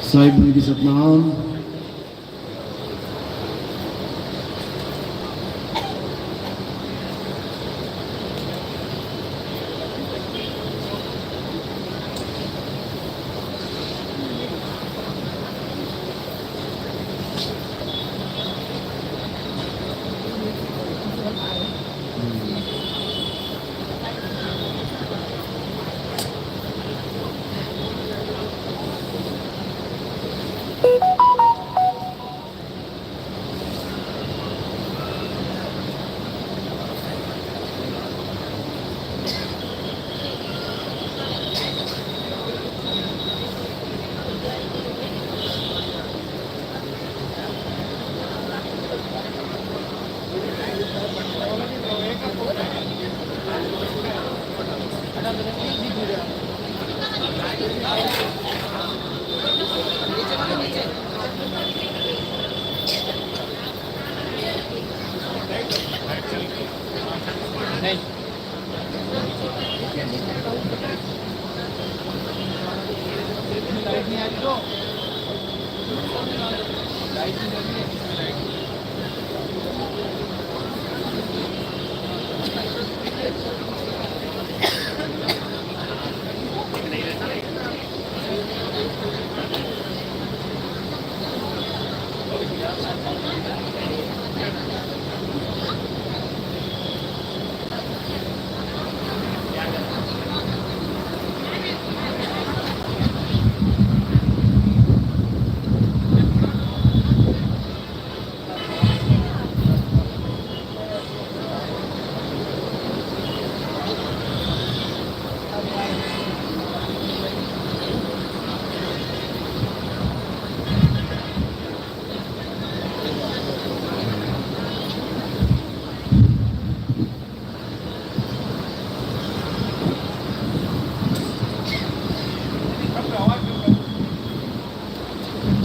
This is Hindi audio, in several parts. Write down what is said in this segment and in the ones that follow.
साहिब की सतनाम।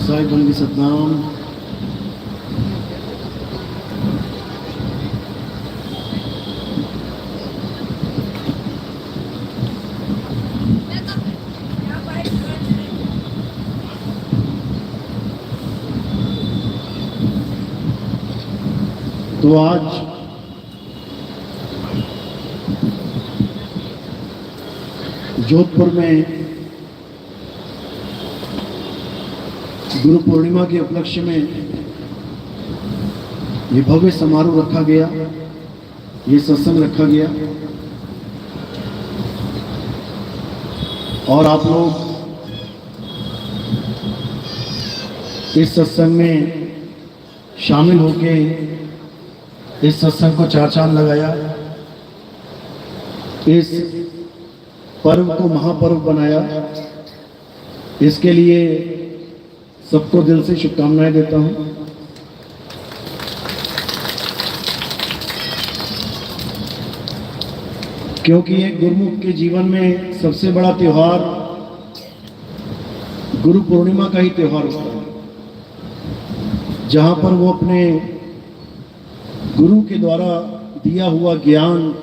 साहिब की सतनाम। तो आज जोधपुर में गुरु पूर्णिमा के उपलक्ष्य में ये भव्य समारोह रखा गया, ये सत्संग रखा गया और आप लोग इस सत्संग में शामिल होके इस सत्संग को चार चांद लगाया, इस पर्व को महापर्व बनाया। इसके लिए सबको दिल से शुभकामनाएं देता हूं। क्योंकि एक गुरुमुख के जीवन में सबसे बड़ा त्योहार गुरु पूर्णिमा का ही त्योहार होता है, जहां पर वो अपने गुरु के द्वारा दिया हुआ ज्ञान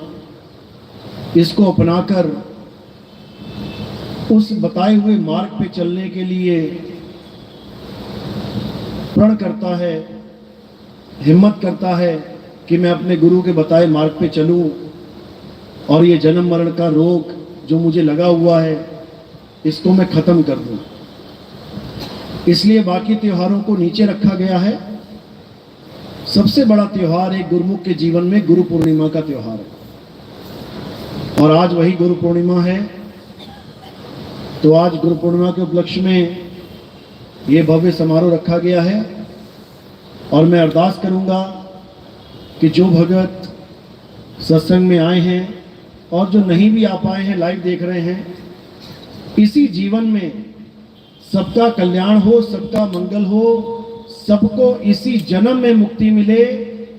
इसको अपनाकर उस बताए हुए मार्ग पे चलने के लिए प्रण करता है, हिम्मत करता है कि मैं अपने गुरु के बताए मार्ग पे चलूं और ये जन्म मरण का रोग जो मुझे लगा हुआ है इसको मैं ख़त्म कर दूं। इसलिए बाकी त्योहारों को नीचे रखा गया है। सबसे बड़ा त्योहार एक गुरुमुख के जीवन में गुरु पूर्णिमा का त्योहार है और आज वही गुरु पूर्णिमा है। तो आज गुरु पूर्णिमा के उपलक्ष्य में ये भव्य समारोह रखा गया है और मैं अरदास करूंगा कि जो भगत सत्संग में आए हैं और जो नहीं भी आ पाए हैं, लाइव देख रहे हैं, इसी जीवन में सबका कल्याण हो, सबका मंगल हो, सबको इसी जन्म में मुक्ति मिले,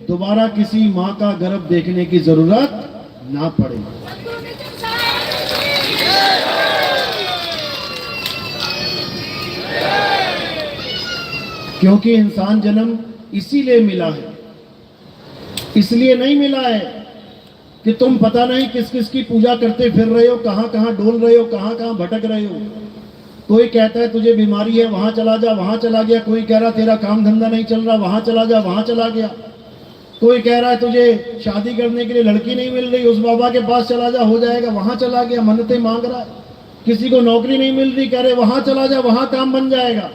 दोबारा किसी माँ का गर्भ देखने की जरूरत ना पड़े। क्योंकि इंसान जन्म इसीलिए मिला है, इसलिए नहीं मिला है कि तुम पता नहीं किस किस की पूजा करते फिर रहे हो, कहां कहां डोल रहे हो, कहां कहां भटक रहे हो। कोई कहता है तुझे बीमारी है, वहां चला जा, वहां चला गया। कोई कह रहा तेरा काम धंधा नहीं चल रहा, वहां चला जा, वहां चला गया। कोई कह रहा है तुझे शादी करने के लिए लड़की नहीं मिल रही, उस बाबा के पास चला जा, हो जाएगा, वहां चला गया, मन्नतें मांग रहा है। किसी को नौकरी नहीं मिल रही, कह रहे वहां चला जा, वहां काम बन जाएगा।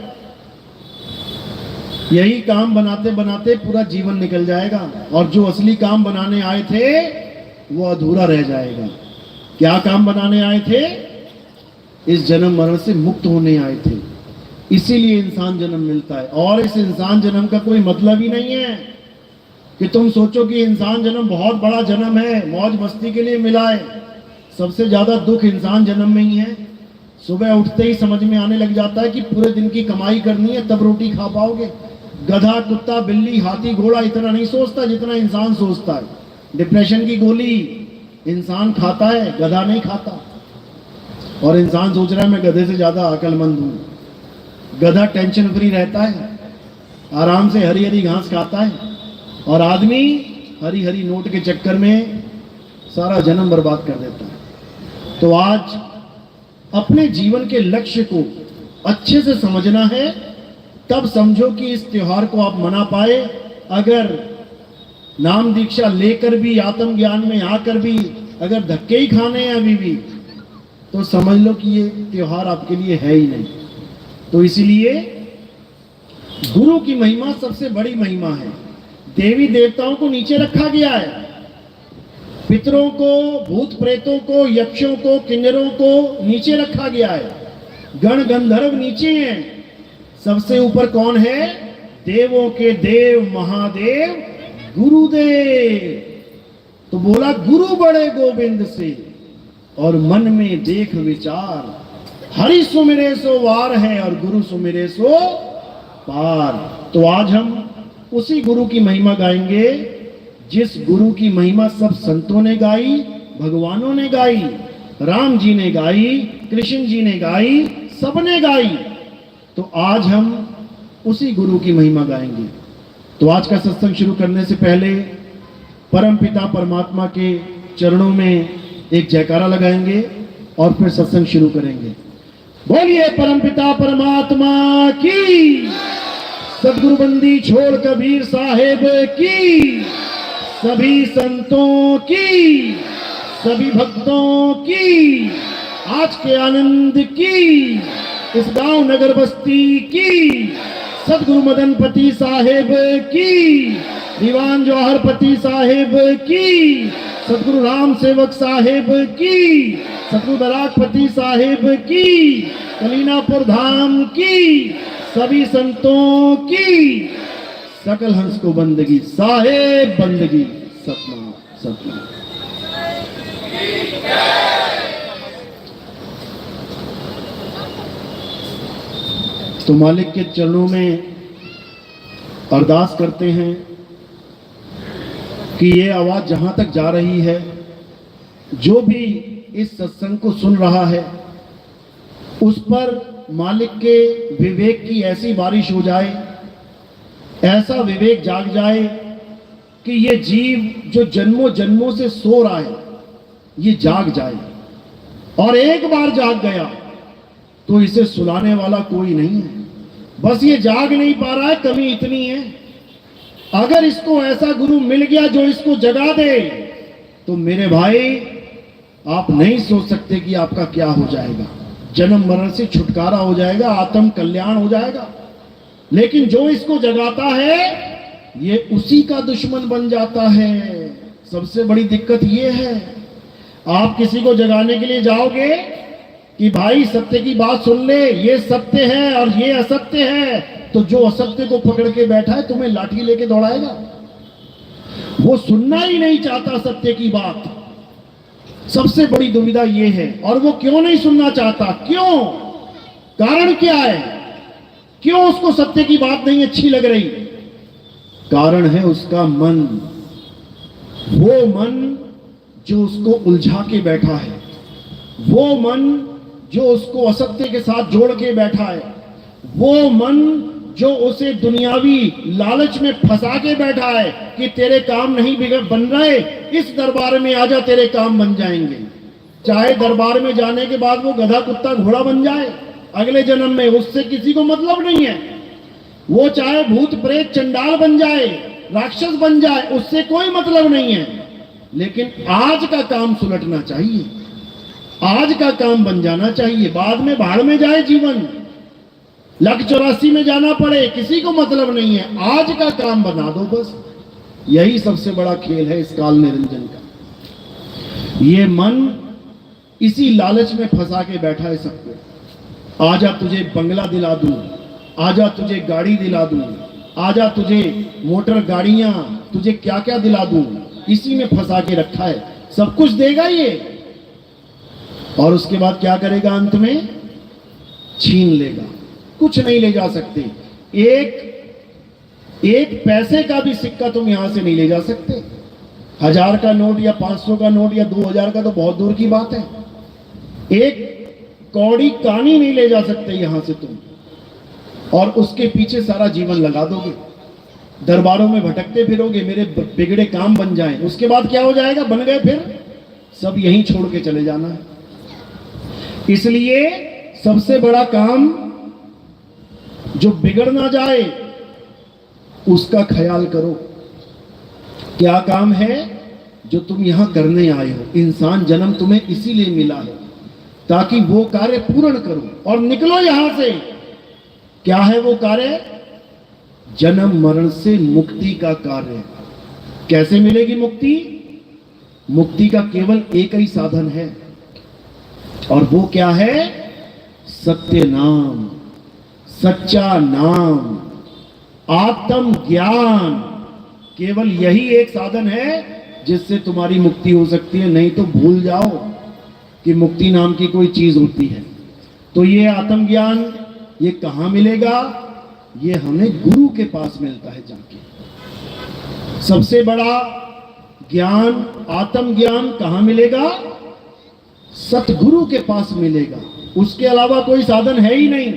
यही काम बनाते बनाते पूरा जीवन निकल जाएगा और जो असली काम बनाने आए थे वो अधूरा रह जाएगा। क्या काम बनाने आए थे? इस जन्म मरण से मुक्त होने आए थे। इसीलिए इंसान जन्म मिलता है। और इस इंसान जन्म का कोई मतलब ही नहीं है कि तुम सोचो कि इंसान जन्म बहुत बड़ा जन्म है, मौज मस्ती के लिए मिला है। सबसे ज्यादा दुख इंसान जन्म में ही है। सुबह उठते ही समझ में आने लग जाता है कि पूरे दिन की कमाई करनी है तब रोटी खा पाओगे। गधा, कुत्ता, बिल्ली, हाथी, घोड़ा इतना नहीं सोचता जितना इंसान सोचता है। डिप्रेशन की गोली इंसान खाता है, गधा नहीं खाता। और इंसान सोच रहा है मैं गधे से ज्यादा अक्लमंद हूं। गधा टेंशन फ्री रहता है, आराम से हरी हरी घास खाता है, और आदमी हरी हरी नोट के चक्कर में सारा जन्म बर्बाद कर देता है। तो आज अपने जीवन के लक्ष्य को अच्छे से समझना है, तब समझो कि इस त्योहार को आप मना पाए। अगर नाम दीक्षा लेकर भी, आत्मज्ञान में आकर भी अगर धक्के ही खाने हैं अभी भी, तो समझ लो कि ये त्योहार आपके लिए है ही नहीं। तो इसीलिए गुरु की महिमा सबसे बड़ी महिमा है। देवी देवताओं को नीचे रखा गया है, पितरों को, भूत प्रेतों को, यक्षों को, किन्नरों को नीचे रखा गया है। गण गंधर्व नीचे हैं, सबसे ऊपर कौन है? देवों के देव महादेव गुरुदेव। तो बोला गुरु बड़े गोविंद से और मन में देख विचार, हरि सुमिरे सो वार है और गुरु सुमिरे सो पार। तो आज हम उसी गुरु की महिमा गाएंगे जिस गुरु की महिमा सब संतों ने गाई, भगवानों ने गाई, राम जी ने गाई, कृष्ण जी ने गाई, सबने गाई। तो आज हम उसी गुरु की महिमा गाएंगे। तो आज का सत्संग शुरू करने से पहले परम पिता परमात्मा के चरणों में एक जयकारा लगाएंगे और फिर सत्संग शुरू करेंगे। बोलिए परम पिता परमात्मा की, सदगुरु बंदी छोड़ कबीर साहेब की, सभी संतों की, सभी भक्तों की, आज के आनंद की, इस गांव नगर बस्ती की, सदगुरु मदनपति साहेब की, दीवान जौहरपति साहेब की, सदगुरु राम सेवक साहेब की, सदगुरु बराकपति साहेब की, कलीनापुर धाम की, सभी संतों की, सकल हंस को बंदगी साहेब बंदगी सतनाम सतनाम। तो मालिक के चरणों में अरदास करते हैं कि ये आवाज जहां तक जा रही है, जो भी इस सत्संग को सुन रहा है, उस पर मालिक के विवेक की ऐसी बारिश हो जाए, ऐसा विवेक जाग जाए कि ये जीव जो जन्मों जन्मों से सो रहा है ये जाग जाए। और एक बार जाग गया तो इसे सुलाने वाला कोई नहीं है। बस ये जाग नहीं पा रहा है, कमी इतनी है। अगर इसको ऐसा गुरु मिल गया जो इसको जगा दे, तो मेरे भाई आप नहीं सोच सकते कि आपका क्या हो जाएगा। जन्म मरण से छुटकारा हो जाएगा, आत्म कल्याण हो जाएगा। लेकिन जो इसको जगाता है ये उसी का दुश्मन बन जाता है। सबसे बड़ी दिक्कत ये है, आप किसी को जगाने के लिए जाओगे कि भाई सत्य की बात सुन ले, ये सत्य है और ये असत्य है, तो जो असत्य को पकड़ के बैठा है तुम्हें लाठी लेके दौड़ाएगा। वो सुनना ही नहीं चाहता सत्य की बात। सबसे बड़ी दुविधा ये है। और वो क्यों नहीं सुनना चाहता? क्यों? कारण क्या है? क्यों उसको सत्य की बात नहीं अच्छी लग रही? कारण है उसका मन। वो मन जो उसको उलझा के बैठा है, वो मन जो उसको असत्य के साथ जोड़ के बैठा है, वो मन जो उसे दुनियावी लालच में फंसा के बैठा है कि तेरे काम नहीं बिगड़ बन रहे, इस दरबार में आजा तेरे काम बन जाएंगे। चाहे दरबार में जाने के बाद वो गधा कुत्ता घोड़ा बन जाए अगले जन्म में, उससे किसी को मतलब नहीं है। वो चाहे भूत प्रेत चंडाल बन जाए, राक्षस बन जाए, उससे कोई मतलब नहीं है। लेकिन आज का काम सुलटना चाहिए, आज का काम बन जाना चाहिए। बाद में भाड़ में जाए जीवन, 184 में जाना पड़े, किसी को मतलब नहीं है। आज का काम बना दो बस। यही सबसे बड़ा खेल है इस काल निरंजन का। ये मन इसी लालच में फंसा के बैठा है सबको। आजा तुझे बंगला दिला दूं, आजा तुझे गाड़ी दिला दूं, आजा तुझे मोटर गाड़ियां, तुझे क्या क्या दिला दूं। इसी में फंसा के रखा है। सब कुछ देगा ये, और उसके बाद क्या करेगा? अंत में छीन लेगा। कुछ नहीं ले जा सकते। एक पैसे का भी सिक्का तुम यहां से नहीं ले जा सकते। 1000 का नोट या 500 का नोट या 2000 का तो बहुत दूर की बात है। एक कौड़ी कानी नहीं ले जा सकते यहां से तुम, और उसके पीछे सारा जीवन लगा दोगे। दरबारों में भटकते फिरोगे, मेरे बिगड़े काम बन जाएं। उसके बाद क्या हो जाएगा? बन गए, फिर सब यहीं छोड़ के चले जाना है। इसलिए सबसे बड़ा काम जो बिगड़ ना जाए उसका ख्याल करो। क्या काम है जो तुम यहां करने आए हो? इंसान जन्म तुम्हें इसीलिए मिला है ताकि वो कार्य पूर्ण करो और निकलो यहां से। क्या है वो कार्य? जन्म मरण से मुक्ति का कार्य। कैसे मिलेगी मुक्ति? मुक्ति का केवल एक ही साधन है, और वो क्या है? सत्य नाम, सच्चा नाम, आत्म ज्ञान। केवल यही एक साधन है जिससे तुम्हारी मुक्ति हो सकती है। नहीं तो भूल जाओ कि मुक्ति नाम की कोई चीज होती है। तो ये आत्मज्ञान ये कहां मिलेगा? ये हमें गुरु के पास मिलता है जाके। सबसे बड़ा ज्ञान, आत्मज्ञान कहां मिलेगा? सतगुरु के पास मिलेगा। उसके अलावा कोई साधन है ही नहीं।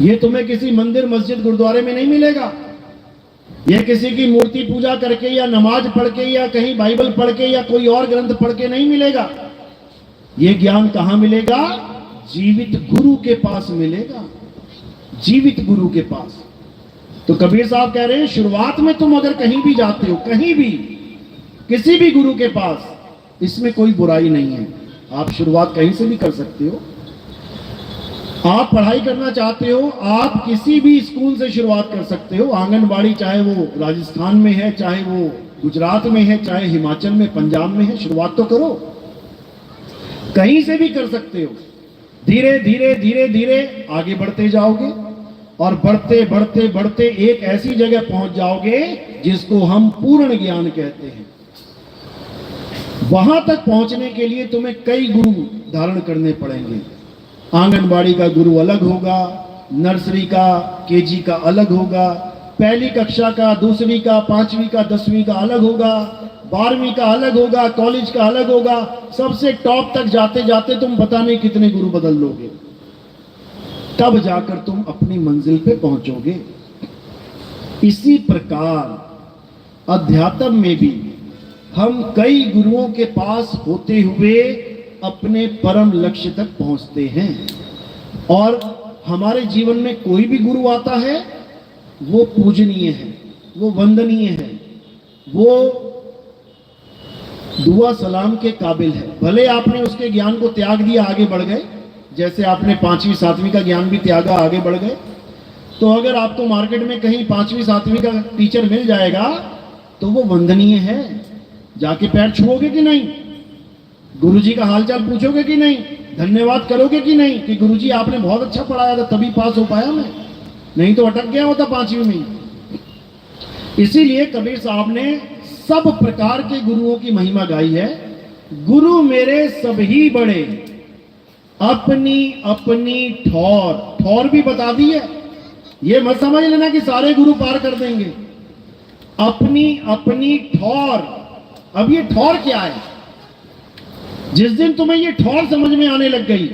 ये तुम्हें किसी मंदिर, मस्जिद, गुरुद्वारे में नहीं मिलेगा। यह किसी की मूर्ति पूजा करके या नमाज पढ़ के या कहीं बाइबल पढ़ के या कोई और ग्रंथ पढ़ के नहीं मिलेगा। यह ज्ञान कहां मिलेगा? जीवित गुरु के पास मिलेगा, जीवित गुरु के पास। तो कबीर साहब कह रहे हैं, शुरुआत में तुम अगर कहीं भी जाते हो, कहीं भी, किसी भी गुरु के पास, इसमें कोई बुराई नहीं है। आप शुरुआत कहीं से भी कर सकते हो। आप पढ़ाई करना चाहते हो, आप किसी भी स्कूल से शुरुआत कर सकते हो। आंगनबाड़ी, चाहे वो राजस्थान में है, चाहे वो गुजरात में है, चाहे हिमाचल में, पंजाब में है, शुरुआत तो करो। कहीं से भी कर सकते हो। धीरे धीरे धीरे धीरे आगे बढ़ते जाओगे, और बढ़ते बढ़ते बढ़ते एक ऐसी जगह पहुंच जाओगे जिसको हम पूर्ण ज्ञान कहते हैं। वहां तक पहुंचने के लिए तुम्हें कई गुरु धारण करने पड़ेंगे। आंगनबाड़ी का गुरु अलग होगा, नर्सरी का, केजी का अलग होगा, पहली कक्षा का, दूसरी का, 5वीं का, 10वीं का अलग होगा, 12वीं का अलग होगा, कॉलेज का अलग होगा। सबसे टॉप तक जाते जाते तुम पता नहीं कितने गुरु बदल लोगे, तब जाकर तुम अपनी मंजिल पे पहुंचोगे। इसी प्रकार अध्यात्म में भी हम कई गुरुओं के पास होते हुए अपने परम लक्ष्य तक पहुंचते हैं। और हमारे जीवन में कोई भी गुरु आता है वो पूजनीय है, वो वंदनीय है, वो दुआ सलाम के काबिल है। भले आपने उसके ज्ञान को त्याग दिया, आगे बढ़ गए, जैसे आपने 5वीं 7वीं का ज्ञान भी त्यागा, आगे बढ़ गए। तो अगर आपको मार्केट में कहीं 5वीं 7वीं का टीचर मिल जाएगा तो वो वंदनीय है। जाके पैर छुओगे कि नहीं? गुरुजी का हालचाल पूछोगे कि नहीं? धन्यवाद करोगे कि नहीं कि गुरुजी आपने बहुत अच्छा पढ़ाया था तभी पास हो पाया मैं, नहीं तो अटक गया होता 5वीं में। इसीलिए कबीर साहब ने सब प्रकार के गुरुओं की महिमा गाई है। गुरु मेरे सभी बड़े, अपनी अपनी ठौर। ठौर भी बता दी है, ये मत समझ लेना कि सारे गुरु पार कर देंगे। अपनी अपनी ठौर। अब ये ठौर क्या है? जिस दिन तुम्हें ये ठौर समझ में आने लग गई,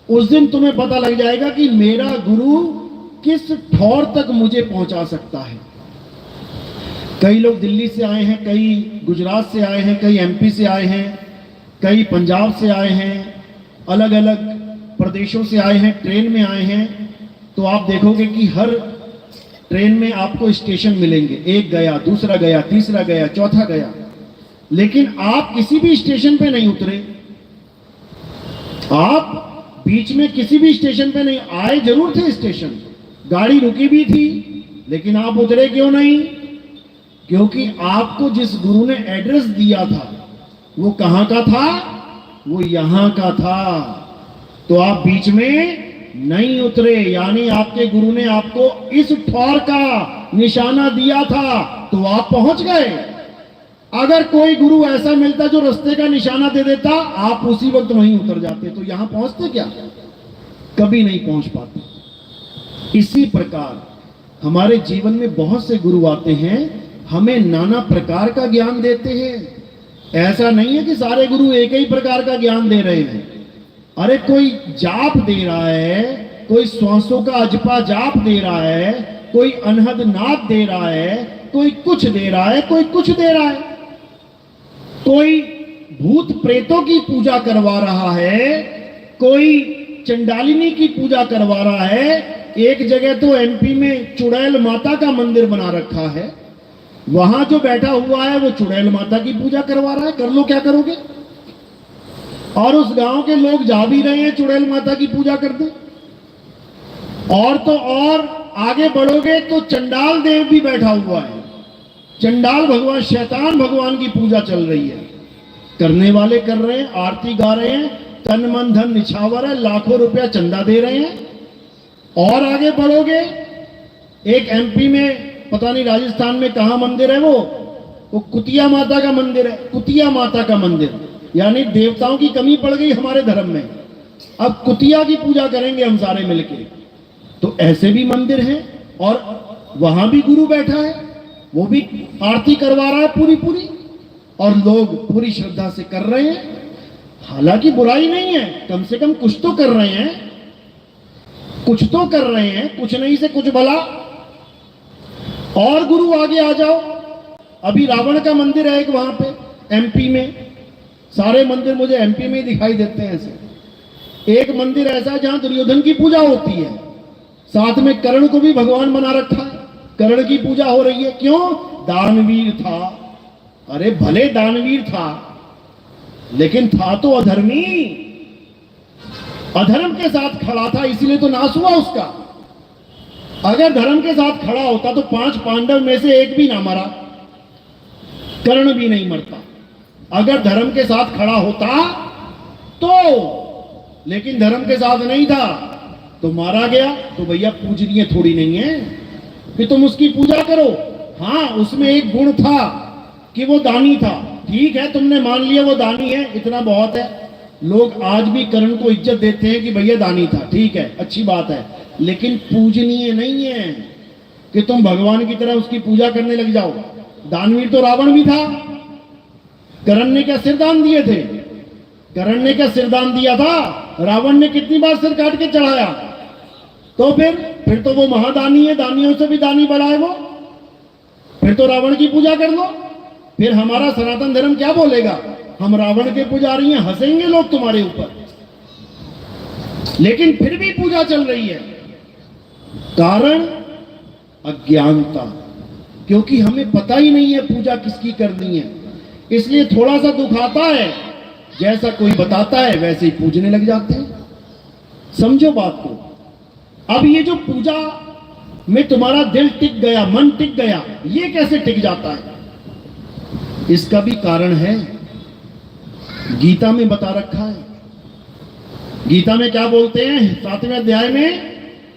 उस दिन तुम्हें पता लग जाएगा कि मेरा गुरु किस ठौर तक मुझे पहुंचा सकता है। कई लोग दिल्ली से आए हैं, कई गुजरात से आए हैं, कई एमपी से आए हैं, कई पंजाब से आए हैं, अलग अलग प्रदेशों से आए हैं, ट्रेन में आए हैं। तो आप देखोगे कि हर ट्रेन में आपको स्टेशन मिलेंगे, एक गया, दूसरा गया, तीसरा गया, चौथा गया, लेकिन आप किसी भी स्टेशन पे नहीं उतरे। आप बीच में किसी भी स्टेशन पे नहीं आए। जरूर थे स्टेशन, गाड़ी रुकी भी थी, लेकिन आप उतरे क्यों नहीं? क्योंकि आपको जिस गुरु ने एड्रेस दिया था वो कहां का था? वो यहां का था। तो आप बीच में नहीं उतरे, यानी आपके गुरु ने आपको इस ठौर का निशाना दिया था तो आप पहुंच गए। अगर कोई गुरु ऐसा मिलता जो रास्ते का निशाना दे देता, आप उसी वक्त वहीं उतर जाते, तो यहां पहुंचते क्या? कभी नहीं पहुंच पाते। इसी प्रकार हमारे जीवन में बहुत से गुरु आते हैं, हमें नाना प्रकार का ज्ञान देते हैं। ऐसा नहीं है कि सारे गुरु एक ही प्रकार का ज्ञान दे रहे हैं। अरे कोई जाप दे रहा है, कोई श्वासों का अजपा जाप दे रहा है, कोई अनहद नाद दे रहा है, कोई कुछ दे रहा है, कोई कुछ दे रहा है, कोई भूत प्रेतों की पूजा करवा रहा है, कोई चंडालिनी की पूजा करवा रहा है। एक जगह तो एमपी में चुड़ैल माता का मंदिर बना रखा है, वहां जो बैठा हुआ है वो चुड़ैल माता की पूजा करवा रहा है। कर लो, क्या करोगे? और उस गांव के लोग जा भी रहे हैं चुड़ैल माता की पूजा करते। और तो और आगे बढ़ोगे तो चंडाल देव भी बैठा हुआ है, चंडाल भगवान, शैतान भगवान की पूजा चल रही है। करने वाले कर रहे हैं, आरती गा रहे हैं, तन मन धन निछावर है, लाखों रुपया चंदा दे रहे हैं। और आगे बढ़ोगे, एक एमपी में, पता नहीं राजस्थान में कहां मंदिर है, वो कुतिया माता का मंदिर है। कुतिया माता का मंदिर, यानी देवताओं की कमी पड़ गई हमारे धर्म में, अब कुतिया की पूजा करेंगे हम सारे मिलके। तो ऐसे भी मंदिर हैं, और वहां भी गुरु बैठा है, वो भी आरती करवा रहा है पूरी पूरी, और लोग पूरी श्रद्धा से कर रहे हैं। हालांकि बुराई नहीं है, कम से कम कुछ तो कर रहे हैं, कुछ तो कर रहे हैं, कुछ नहीं से कुछ भला। और गुरु आगे आ जाओ, अभी रावण का मंदिर है एक वहां पे एमपी में। सारे मंदिर मुझे एमपी में ही दिखाई देते हैं ऐसे। एक मंदिर ऐसा है जहां दुर्योधन की पूजा होती है, साथ में कर्ण को भी भगवान बना रखा है, कर्ण की पूजा हो रही है। क्यों? दानवीर था। अरे भले दानवीर था, लेकिन था तो अधर्मी, अधर्म के साथ खड़ा था, इसलिए तो नाश हुआ उसका। अगर धर्म के साथ खड़ा होता तो 5 पांडव में से एक भी ना मरा, कर्ण भी नहीं मरता। अगर धर्म के साथ खड़ा होता तो, लेकिन धर्म के साथ नहीं था तो मारा गया। तो भैया पूजनीय थोड़ी नहीं है कि तुम उसकी पूजा करो। हाँ, उसमें एक गुण था कि वो दानी था, ठीक है, तुमने मान लिया वो दानी है, इतना बहुत है। लोग आज भी कर्ण को इज्जत देते हैं कि भैया दानी था, ठीक है, अच्छी बात है, लेकिन पूजनीय नहीं है कि तुम भगवान की तरह उसकी पूजा करने लग जाओ। दानवीर तो रावण भी था। कर्ण ने क्या सिरदान दिए थे? कर्ण ने क्या सिरदान दिया था? रावण ने कितनी बार सिर काट के चढ़ाया। तो फिर तो वो महादानी है, दानियों से भी दानी बड़ा है वो। फिर तो रावण की पूजा कर लो। फिर हमारा सनातन धर्म क्या बोलेगा? हम रावण के पुजारी हैं, हंसेंगे लोग तुम्हारे ऊपर। लेकिन फिर भी पूजा चल रही है। कारण अज्ञानता, क्योंकि हमें पता ही नहीं है पूजा किसकी करनी है, इसलिए थोड़ा सा दुख आता है, जैसा कोई बताता है वैसे ही पूजने लग जाते हैं। समझो बात को। अब ये जो पूजा में तुम्हारा दिल टिक गया, मन टिक गया, ये कैसे टिक जाता है? इसका भी कारण है, गीता में बता रखा है। गीता में क्या बोलते हैं 7वें अध्याय में?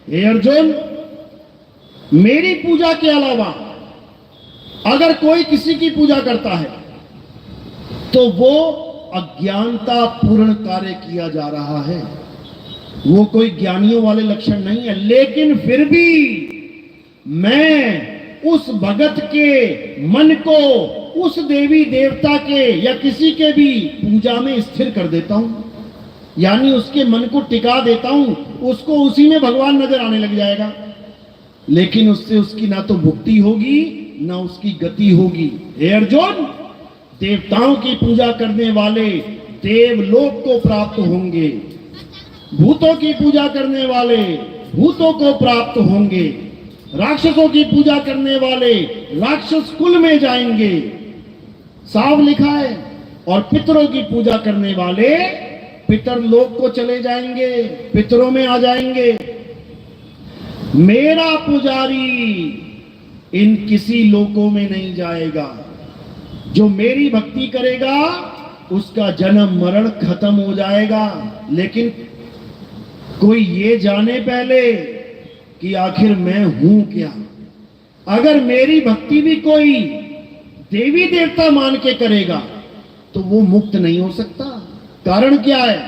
हे अर्जुन, मेरी पूजा के अलावा अगर कोई किसी की पूजा करता है तो वो अज्ञानता पूर्ण कार्य किया जा रहा है। वो कोई ज्ञानियों वाले लक्षण नहीं है, लेकिन फिर भी मैं उस भगत के मन को उस देवी देवता के या किसी के भी पूजा में स्थिर कर देता हूं, यानी उसके मन को टिका देता हूं, उसको उसी में भगवान नजर आने लग जाएगा। लेकिन उससे उसकी ना तो भुक्ति होगी ना उसकी गति होगी। हे अर्जुन, देवताओं की पूजा करने वाले देवलोक को प्राप्त होंगे, भूतों की पूजा करने वाले भूतों को प्राप्त होंगे, राक्षसों की पूजा करने वाले राक्षस कुल में जाएंगे, साफ लिखा है। और पितरों की पूजा करने वाले पितर लोक को चले जाएंगे, पितरों में आ जाएंगे। मेरा पुजारी इन किसी लोकों में नहीं जाएगा। जो मेरी भक्ति करेगा उसका जन्म मरण खत्म हो जाएगा। लेकिन कोई ये जाने पहले कि आखिर मैं हूं क्या। अगर मेरी भक्ति भी कोई देवी देवता मान के करेगा तो वो मुक्त नहीं हो सकता। कारण क्या है?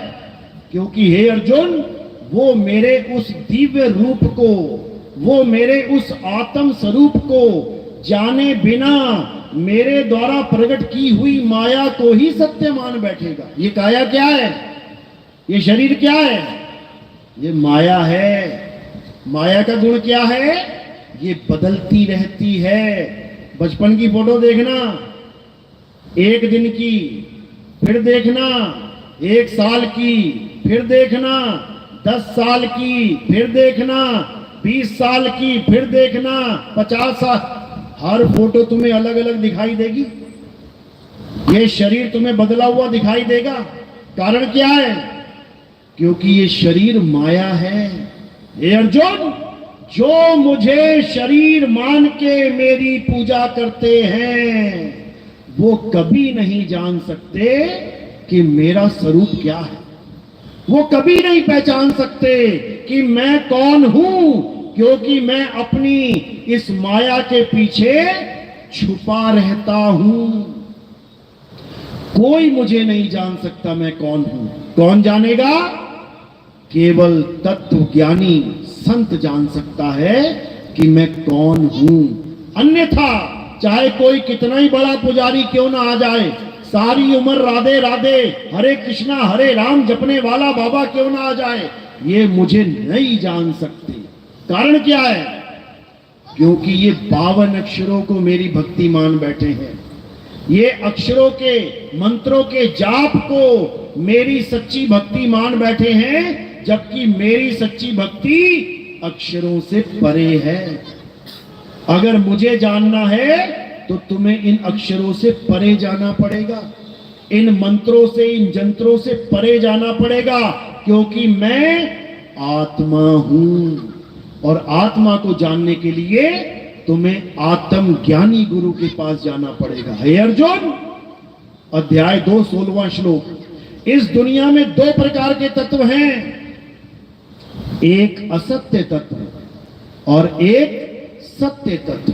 क्योंकि हे अर्जुन, वो मेरे उस दिव्य रूप को, वो मेरे उस आत्म स्वरूप को जाने बिना मेरे द्वारा प्रकट की हुई माया को ही सत्य मान बैठेगा। ये काया क्या है? ये शरीर क्या है? ये माया है। माया का गुण क्या है? ये बदलती रहती है। बचपन की फोटो देखना, एक दिन की, फिर देखना 1 साल की, फिर देखना 10 साल की, फिर देखना 20 साल की, फिर देखना 50 साल। हर फोटो तुम्हें अलग अलग दिखाई देगी। ये शरीर तुम्हें बदला हुआ दिखाई देगा। कारण क्या है? क्योंकि ये शरीर माया है। हे अर्जुन, जो मुझे शरीर मान के मेरी पूजा करते हैं वो कभी नहीं जान सकते कि मेरा स्वरूप क्या है। वो कभी नहीं पहचान सकते कि मैं कौन हूं, क्योंकि मैं अपनी इस माया के पीछे छुपा रहता हूं। कोई मुझे नहीं जान सकता मैं कौन हूं। कौन जानेगा? केवल तत्व ज्ञानी संत जान सकता है कि मैं कौन हूं। अन्यथा चाहे कोई कितना ही बड़ा पुजारी क्यों ना आ जाए, सारी उम्र राधे राधे हरे कृष्णा हरे राम जपने वाला बाबा क्यों ना आ जाए, ये मुझे नहीं जान सकते। कारण क्या है? क्योंकि ये 52 अक्षरों को मेरी भक्ति मान बैठे हैं। ये अक्षरों के मंत्रों के जाप को मेरी सच्ची भक्ति मान बैठे हैं, जबकि मेरी सच्ची भक्ति अक्षरों से परे है। अगर मुझे जानना है तो तुम्हें इन अक्षरों से परे जाना पड़ेगा, इन मंत्रों से, इन जंत्रों से परे जाना पड़ेगा, क्योंकि मैं आत्मा हूं। और आत्मा को जानने के लिए तुम्हें आत्म ज्ञानी गुरु के पास जाना पड़ेगा। हे अर्जुन, अध्याय 2 16वां श्लोक। इस दुनिया में 2 प्रकार के तत्व हैं, एक असत्य तत्व और एक सत्य तत्व।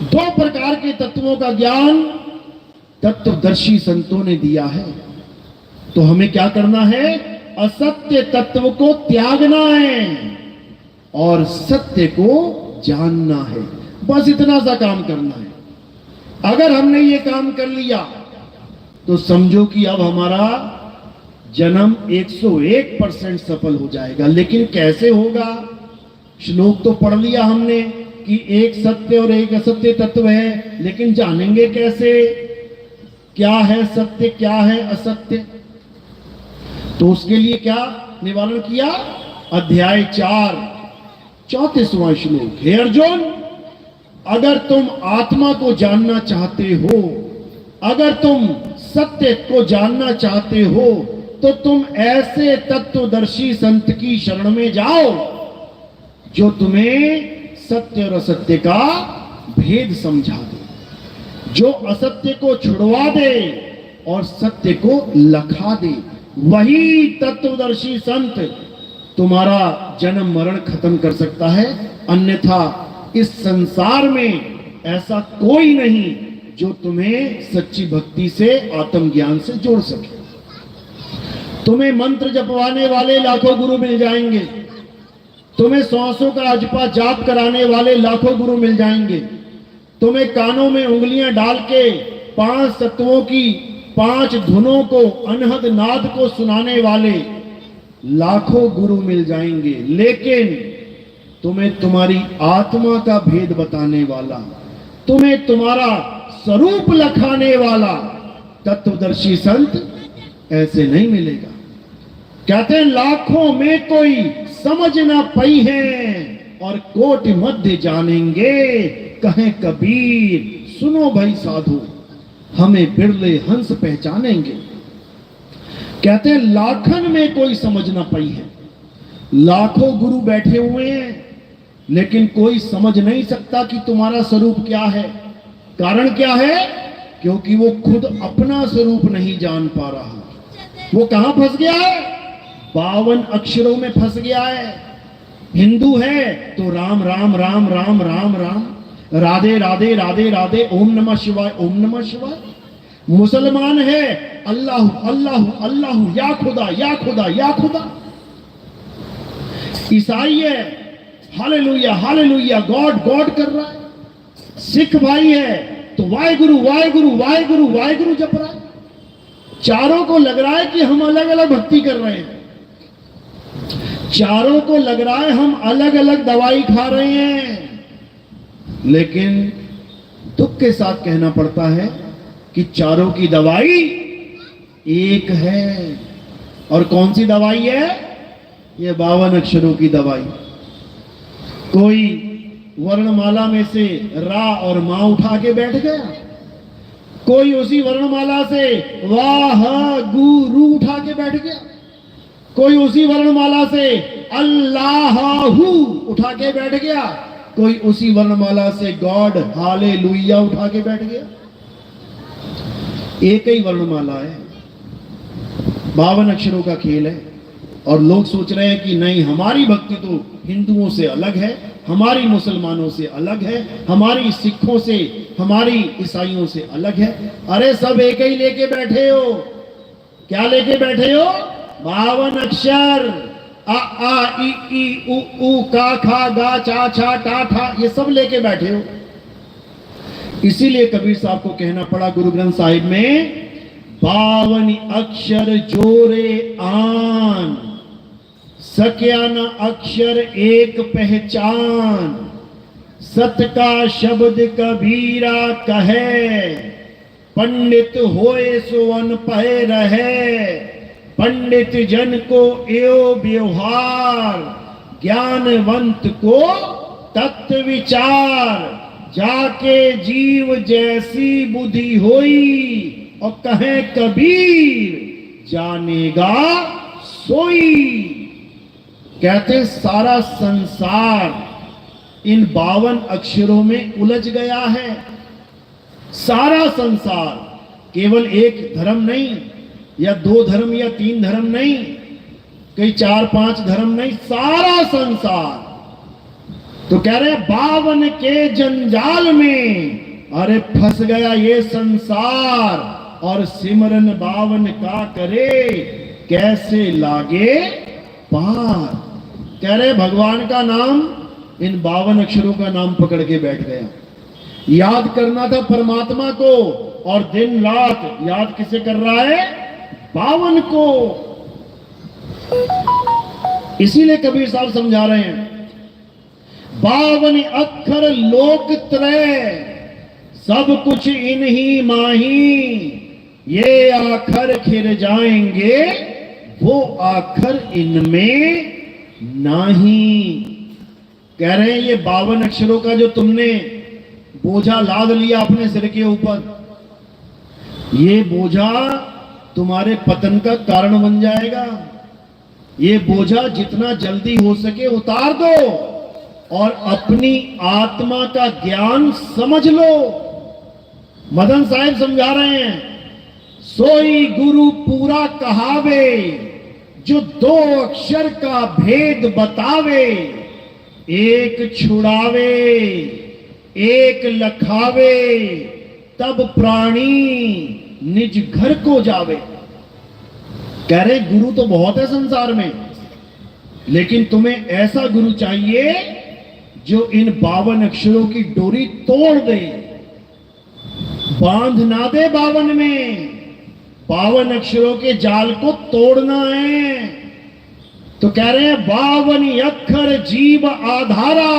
2 प्रकार के तत्वों का ज्ञान तत्वदर्शी संतों ने दिया है। तो हमें क्या करना है? असत्य तत्व को त्यागना है और सत्य को जानना है। बस इतना सा काम करना है। अगर हमने ये काम कर लिया तो समझो कि अब हमारा जन्म 101% सफल हो जाएगा। लेकिन कैसे होगा? श्लोक तो पढ़ लिया हमने कि एक सत्य और एक असत्य तत्व है, लेकिन जानेंगे कैसे? क्या है सत्य, क्या है असत्य? तो उसके लिए क्या निवारण किया? अध्याय 4 34वां श्लोक। हे अर्जुन, अगर तुम आत्मा को जानना चाहते हो, अगर तुम सत्य को जानना चाहते हो, तो तुम ऐसे तत्वदर्शी संत की शरण में जाओ जो तुम्हें सत्य और असत्य का भेद समझा दे, जो असत्य को छुड़वा दे और सत्य को लखा दे। वही तत्वदर्शी संत तुम्हारा जन्म मरण खत्म कर सकता है। अन्यथा इस संसार में ऐसा कोई नहीं जो तुम्हें सच्ची भक्ति से, आत्मज्ञान से जोड़ सके। तुम्हें मंत्र जपवाने वाले लाखों गुरु मिल जाएंगे, तुम्हें 100 का अजपा जाप कराने वाले लाखों गुरु मिल जाएंगे, तुम्हें कानों में उंगलियां डाल के 5 तत्वों की 5 धुनों को, अनहद नाद को सुनाने वाले लाखों गुरु मिल जाएंगे। लेकिन तुम्हें तुम्हारी आत्मा का भेद बताने वाला, तुम्हें तुम्हारा स्वरूप लखाने वाला तत्वदर्शी संत ऐसे नहीं मिलेगा। कहते हैं लाखों में कोई समझ ना पई है और कोटि मध्य जानेंगे, कहें कबीर सुनो भाई साधु, हमें बिरले हंस पहचानेंगे। कहते हैं लाखन में कोई समझ ना पाई है, लाखों गुरु बैठे हुए हैं, लेकिन कोई समझ नहीं सकता कि तुम्हारा स्वरूप क्या है। कारण क्या है? क्योंकि वो खुद अपना स्वरूप नहीं जान पा रहा। वो कहां फंस गया है? 52 अक्षरों में फंस गया है। हिंदू है तो राम राम राम राम राम राम, राधे राधे राधे राधे, ओम नमः शिवाय ओम नमः शिवाय। मुसलमान है अल्लाह अल्लाह अल्लाह, या खुदा या खुदा या खुदा। ईसाई है हालेलुया हालेलुया, गॉड गॉड कर रहा है। सिख भाई है तो वाहेगुरु वाहेगुरु वाहेगुरु वाहेगुरु जप रहा है। चारों को लग रहा है कि हम अलग अलग भक्ति कर रहे हैं, चारों को लग रहा है हम अलग अलग दवाई खा रहे हैं। लेकिन दुख के साथ कहना पड़ता है कि चारों की दवाई एक है। और कौन सी दवाई है? ये 52 अक्षरों की दवाई। कोई वर्णमाला में से रा और मां उठा के बैठ गया, कोई उसी वर्णमाला से वाह गुरु उठा के बैठ गया, कोई उसी वर्णमाला से अल्लाहू उठा के बैठ गया, कोई उसी वर्णमाला से गॉड हालेलुया उठा के बैठ गया। एक ही वर्णमाला है, 52 अक्षरों का खेल है। और लोग सोच रहे हैं कि नहीं, हमारी भक्ति तो हिंदुओं से अलग है, हमारी मुसलमानों से अलग है, हमारी सिखों से, हमारी ईसाइयों से अलग है। अरे सब एक ही लेके बैठे हो। क्या लेके बैठे हो? 52 अक्षर, आ आ ई ई उ उ का खा गा चा छा टा ठा, ये सब लेके बैठे हो। इसीलिए कबीर साहब को कहना पड़ा गुरु ग्रंथ साहिब में, 52 अक्षर जोरे आन, सक्या न अक्षर एक पहचान, सत का शब्द कबीरा कहे, पंडित होए सो अनपढ़ रहे, पंडित जन को एओ व्यवहार, ज्ञानवंत को तत्व विचार, जाके जीव जैसी बुद्धि होई, और कहे कबीर जानेगा सोई। कहते सारा संसार इन 52 अक्षरों में उलझ गया है। सारा संसार, केवल एक धर्म नहीं, या 2 धर्म या 3 धर्म नहीं, कई 4-5 धर्म नहीं, सारा संसार। तो कह रहे 52 के जंजाल में अरे फंस गया ये संसार, और सिमरन 52 का करे कैसे लागे पार। कह रहे भगवान का नाम इन 52 अक्षरों का नाम पकड़ के बैठ गया। याद करना था परमात्मा को, और दिन रात याद किसे कर रहा है? 52 को। इसीलिए कबीर साहब समझा रहे हैं, 52 अक्षर लोक त्रय, सब कुछ इन्हीं माही, ये आखर खिर जाएंगे वो आखर इनमें नहीं। कह रहे हैं ये 52 अक्षरों का जो तुमने बोझा लाद लिया अपने सिर के ऊपर, ये बोझा तुम्हारे पतन का कारण बन जाएगा। ये बोझा जितना जल्दी हो सके उतार दो और अपनी आत्मा का ज्ञान समझ लो। मदन साहब समझा रहे हैं, सोई गुरु पूरा कहावे, जो 2 अक्षर का भेद बतावे, एक छुड़ावे एक लखावे, तब प्राणी निज घर को जावे। कह रहे गुरु तो बहुत है संसार में, लेकिन तुम्हें ऐसा गुरु चाहिए जो इन 52 अक्षरों की डोरी तोड़ दे, बांध ना दे 52 में। 52 अक्षरों के जाल को तोड़ना है। तो कह रहे हैं 52 अक्षर जीव आधारा,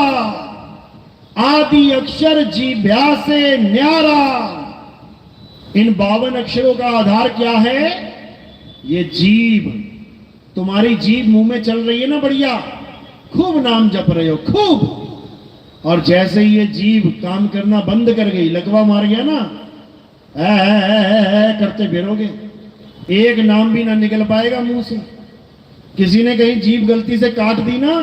आदि अक्षर जीभ्या से न्यारा। इन 52 अक्षरों का आधार क्या है? ये जीभ। तुम्हारी जीभ मुंह में चल रही है ना, बढ़िया खूब नाम जप रहे हो खूब, और जैसे ही ये जीभ काम करना बंद कर गई, लकवा मार गया ना, करते फिरोगे, एक नाम भी ना निकल पाएगा मुंह से। किसी ने कहीं जीभ गलती से काट दी ना,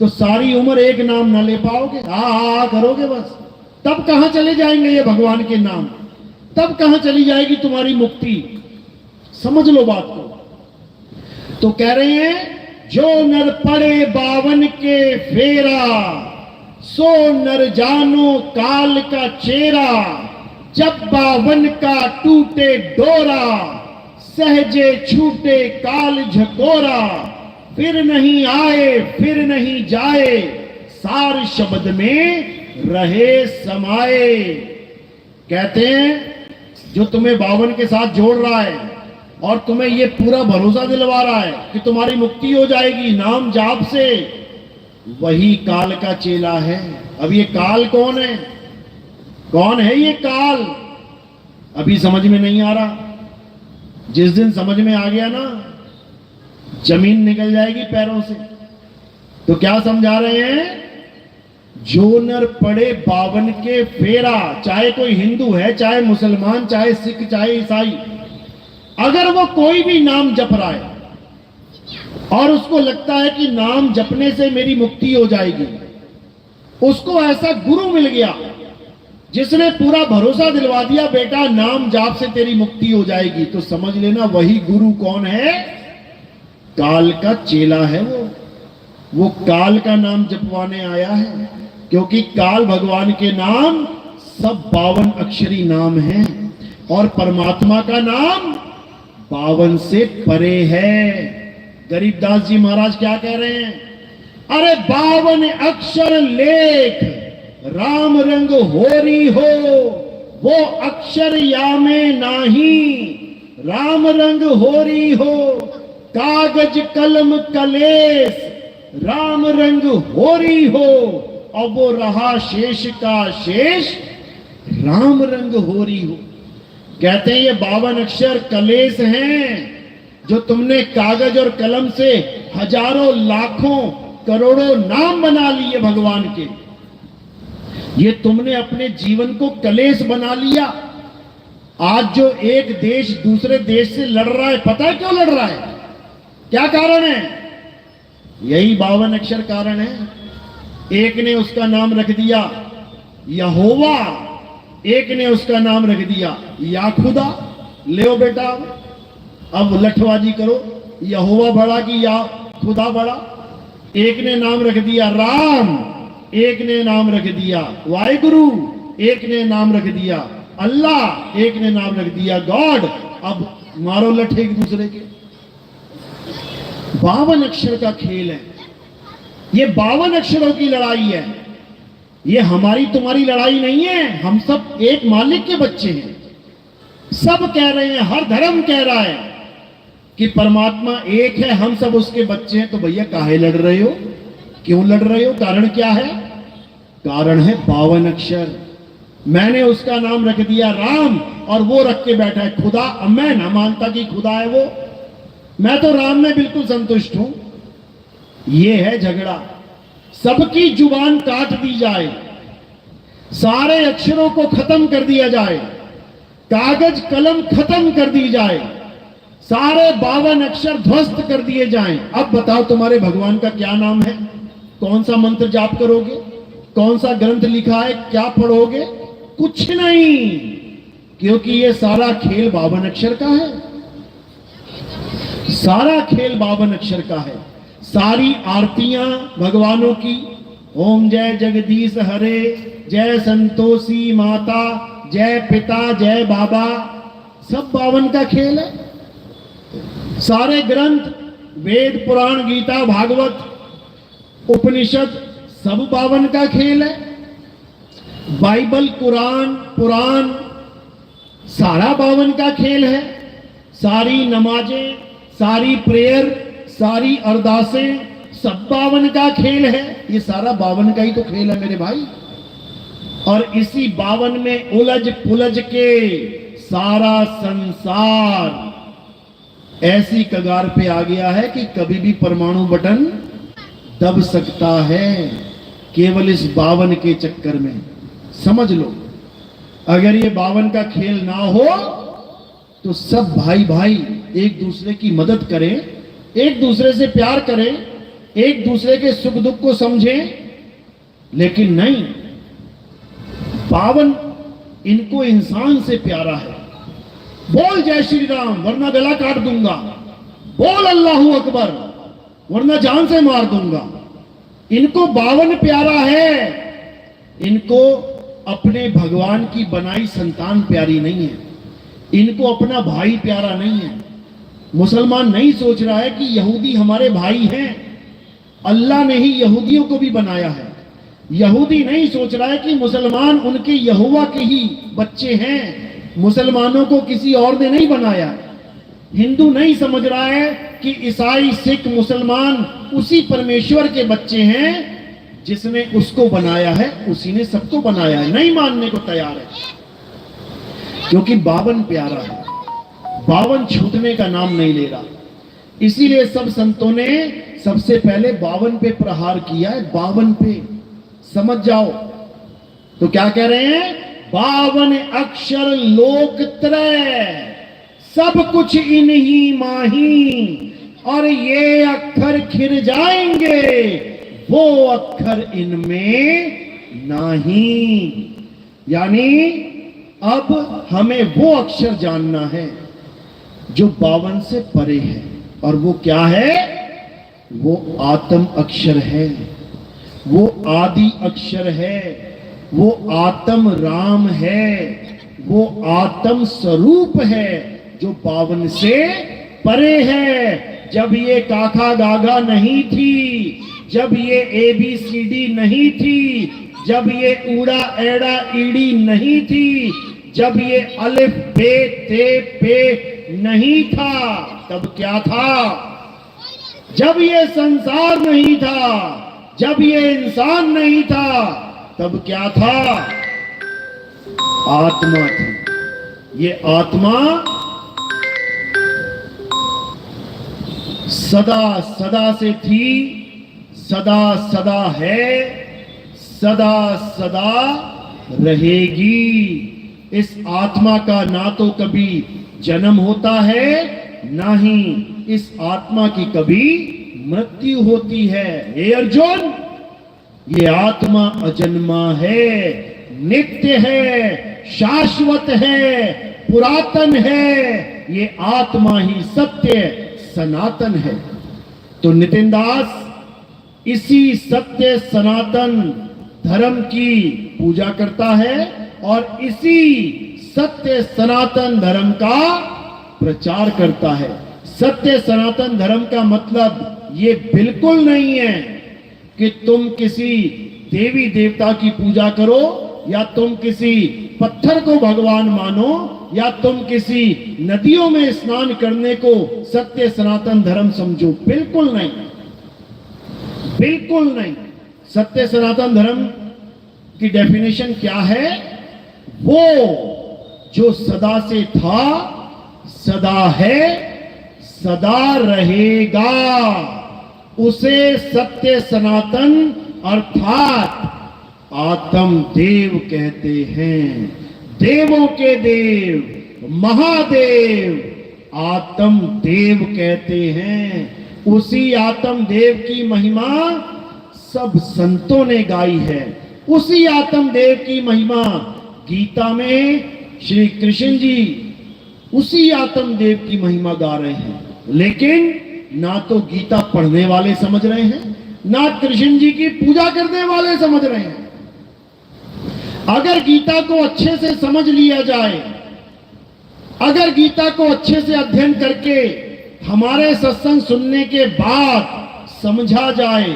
तो सारी उम्र एक नाम ना ले पाओगे, आ करोगे बस। तब कहां चले जाएंगे ये भगवान के नाम? तब कहां चली जाएगी तुम्हारी मुक्ति? समझ लो बात को। तो कह रहे हैं जो नर पड़े 52 के फेरा, सो नर जानो काल का चेहरा। जब 52 का टूटे डोरा, सहजे छूटे काल झकोरा। फिर नहीं आए फिर नहीं जाए, सार शब्द में रहे समाये। कहते हैं जो तुम्हें 52 के साथ जोड़ रहा है और तुम्हें ये पूरा भरोसा दिलवा रहा है कि तुम्हारी मुक्ति हो जाएगी नाम जाप से, वही काल का चेला है। अब ये काल कौन है? कौन है ये काल? अभी समझ में नहीं आ रहा। जिस दिन समझ में आ गया ना, जमीन निकल जाएगी पैरों से। तो क्या समझा रहे हैं? जो नर पड़े 52 के फेरा, चाहे कोई हिंदू है, चाहे मुसलमान, चाहे सिख, चाहे ईसाई, अगर वो कोई भी नाम जप रहा है और उसको लगता है कि नाम जपने से मेरी मुक्ति हो जाएगी, उसको ऐसा गुरु मिल गया जिसने पूरा भरोसा दिलवा दिया, बेटा नाम जाप से तेरी मुक्ति हो जाएगी, तो समझ लेना वही गुरु कौन है? काल का चेला है वो काल का नाम जपवाने आया है। क्योंकि काल भगवान के नाम सब 52 अक्षरी नाम हैं और परमात्मा का नाम 52 से परे है। गरीबदास जी महाराज क्या कह रहे हैं? अरे 52 अक्षर लेख, राम रंग होरी हो, वो अक्षर यामे नाही। राम रंग होरी हो, कागज कलम कलेस, राम रंग होरी हो, और वो रहा शेष का शेष, राम रंग होरी हो। कहते हैं ये 52 अक्षर कलेस हैं जो तुमने कागज और कलम से हजारों लाखों करोड़ों नाम बना लिए भगवान के। ये तुमने अपने जीवन को कलेश बना लिया। आज जो एक देश दूसरे देश से लड़ रहा है, पता है क्यों लड़ रहा है? क्या कारण है? यही 52 अक्षर कारण है। एक ने उसका नाम रख दिया यहोवा, एक ने उसका नाम रख दिया या खुदा। ले बेटा अब लठबाजी करो, यहोवा बड़ा कि या खुदा बड़ा। एक ने नाम रख दिया राम, एक ने नाम रख दिया वाहिगुरु, एक ने नाम रख दिया अल्लाह, एक ने नाम रख दिया गॉड। अब मारो लठ एक दूसरे के। 52 अक्षर का खेल है ये, 52 अक्षरों की लड़ाई है। ये हमारी तुम्हारी लड़ाई नहीं है। हम सब एक मालिक के बच्चे हैं। सब कह रहे हैं, हर धर्म कह रहा है कि परमात्मा एक है, हम सब उसके बच्चे हैं। तो भैया काहे लड़ रहे हो? क्यों लड़ रहे हो? कारण क्या है? कारण है 52 अक्षर। मैंने उसका नाम रख दिया राम और वो रख के बैठा है खुदा। अब मैं ना मानता कि खुदा है वो, मैं तो राम में बिल्कुल संतुष्ट हूं। ये है झगड़ा। सबकी जुबान काट दी जाए, सारे अक्षरों को खत्म कर दिया जाए, कागज कलम खत्म कर दी जाए, सारे 52 अक्षर ध्वस्त कर दिए जाएं। अब बताओ तुम्हारे भगवान का क्या नाम है? कौन सा मंत्र जाप करोगे? कौन सा ग्रंथ लिखा है? क्या पढ़ोगे? कुछ नहीं, क्योंकि ये सारा खेल 52 अक्षर का है। सारा खेल 52 अक्षर का है। सारी आरतियां भगवानों की, ओम जय जगदीश हरे, जय संतोषी माता, जय पिता जय बाबा सब 52 का खेल है। सारे ग्रंथ वेद पुराण गीता भागवत उपनिषद सब 52 का खेल है। बाइबल कुरान पुराण सारा 52 का खेल है। सारी नमाजें सारी प्रेयर सारी अरदासें सब 52 का खेल है। ये सारा 52 का ही तो खेल है मेरे भाई। और इसी 52 में उलझ पुलझ के सारा संसार ऐसी कगार पे आ गया है कि कभी भी परमाणु बटन दब सकता है, केवल इस 52 के चक्कर में। समझ लो, अगर ये 52 का खेल ना हो तो सब भाई भाई एक दूसरे की मदद करें, एक दूसरे से प्यार करें, एक दूसरे के सुख दुख को समझें, लेकिन नहीं, 52 इनको इंसान से प्यारा है। बोल जय श्री राम वरना गला काट दूंगा, बोल अल्लाहू अकबर वरना जान से मार दूंगा। इनको 52 प्यारा है। इनको अपने भगवान की बनाई संतान प्यारी नहीं है। इनको अपना भाई प्यारा नहीं है। मुसलमान नहीं सोच रहा है कि यहूदी हमारे भाई हैं। अल्लाह ने ही यहूदियों को भी बनाया है। यहूदी नहीं सोच रहा है कि मुसलमान उनके यहोवा के ही बच्चे हैं। मुसलमानों को किसी और ने नहीं बनाया। हिंदू नहीं समझ रहा है कि ईसाई सिख मुसलमान उसी परमेश्वर के बच्चे हैं जिसने उसको बनाया है, उसी ने सबको बनाया है। नहीं मानने को तैयार है, क्योंकि 52 प्यारा है। 52 छूटने का नाम नहीं ले रहा। इसीलिए सब संतों ने सबसे पहले 52 पे प्रहार किया है। 52 पे समझ जाओ तो क्या कह रहे हैं? 52 अक्षर लोक त्रय सब कुछ इन्हीं माही, और ये अक्षर खिर जाएंगे वो अक्षर इनमें नहीं। यानी अब हमें वो अक्षर जानना है जो 52 से परे है। और वो क्या है? वो आत्म अक्षर है, वो आदि अक्षर है, वो आत्म राम है, वो आत्म स्वरूप है जो 52 से परे है। जब ये काका गागा नहीं थी, जब ये ABCD नहीं थी, जब ये ऊड़ा एड़ा ईड़ी नहीं थी, जब ये अलिफ बे ते पे नहीं था, तब क्या था? जब ये संसार नहीं था, जब ये इंसान नहीं था, तब क्या था? आत्मा थी। ये आत्मा सदा सदा से थी, सदा सदा है, सदा सदा रहेगी। इस आत्मा का ना तो कभी जन्म होता है, ना ही इस आत्मा की कभी मृत्यु होती है। हे अर्जुन, ये आत्मा अजन्मा है, नित्य है, शाश्वत है, पुरातन है। ये आत्मा ही सत्य सनातन है। तो नितिन दास इसी सत्य सनातन धर्म की पूजा करता है और इसी सत्य सनातन धर्म का प्रचार करता है। सत्य सनातन धर्म का मतलब ये बिल्कुल नहीं है कि तुम किसी देवी देवता की पूजा करो, या तुम किसी पत्थर को भगवान मानो, या तुम किसी नदियों में स्नान करने को सत्य सनातन धर्म समझो। बिल्कुल नहीं, बिल्कुल नहीं। सत्य सनातन धर्म की डेफिनेशन क्या है? वो जो सदा से था, सदा है, सदा रहेगा, उसे सत्य सनातन अर्थात आत्म देव कहते हैं। देवों के देव महादेव आत्म देव कहते हैं। उसी आत्म देव की महिमा सब संतों ने गाई है। उसी आत्म देव की महिमा गीता में श्री कृष्ण जी उसी आत्म देव की महिमा गा रहे हैं। लेकिन ना तो गीता पढ़ने वाले समझ रहे हैं, ना कृष्ण जी की पूजा करने वाले समझ रहे हैं। अगर गीता को अच्छे से समझ लिया जाए, अगर गीता को अच्छे से अध्ययन करके हमारे सत्संग सुनने के बाद समझा जाए,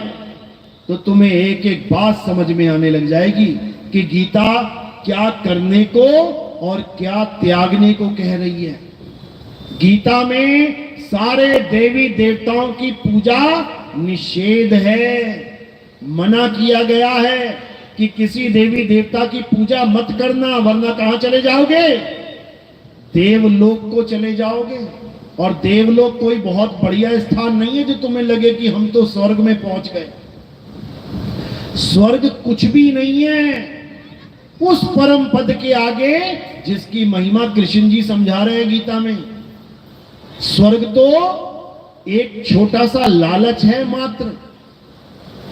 तो तुम्हें एक एक बात समझ में आने लग जाएगी कि गीता क्या करने को और क्या त्यागने को कह रही है। गीता में सारे देवी देवताओं की पूजा निषेध है, मना किया गया है कि किसी देवी देवता की पूजा मत करना, वरना कहां चले जाओगे? देवलोक को चले जाओगे। और देवलोक कोई बहुत बढ़िया स्थान नहीं है जो तुम्हें लगे कि हम तो स्वर्ग में पहुंच गए। स्वर्ग कुछ भी नहीं है उस परम पद के आगे जिसकी महिमा कृष्ण जी समझा रहे हैं गीता में। स्वर्ग तो एक छोटा सा लालच है मात्र,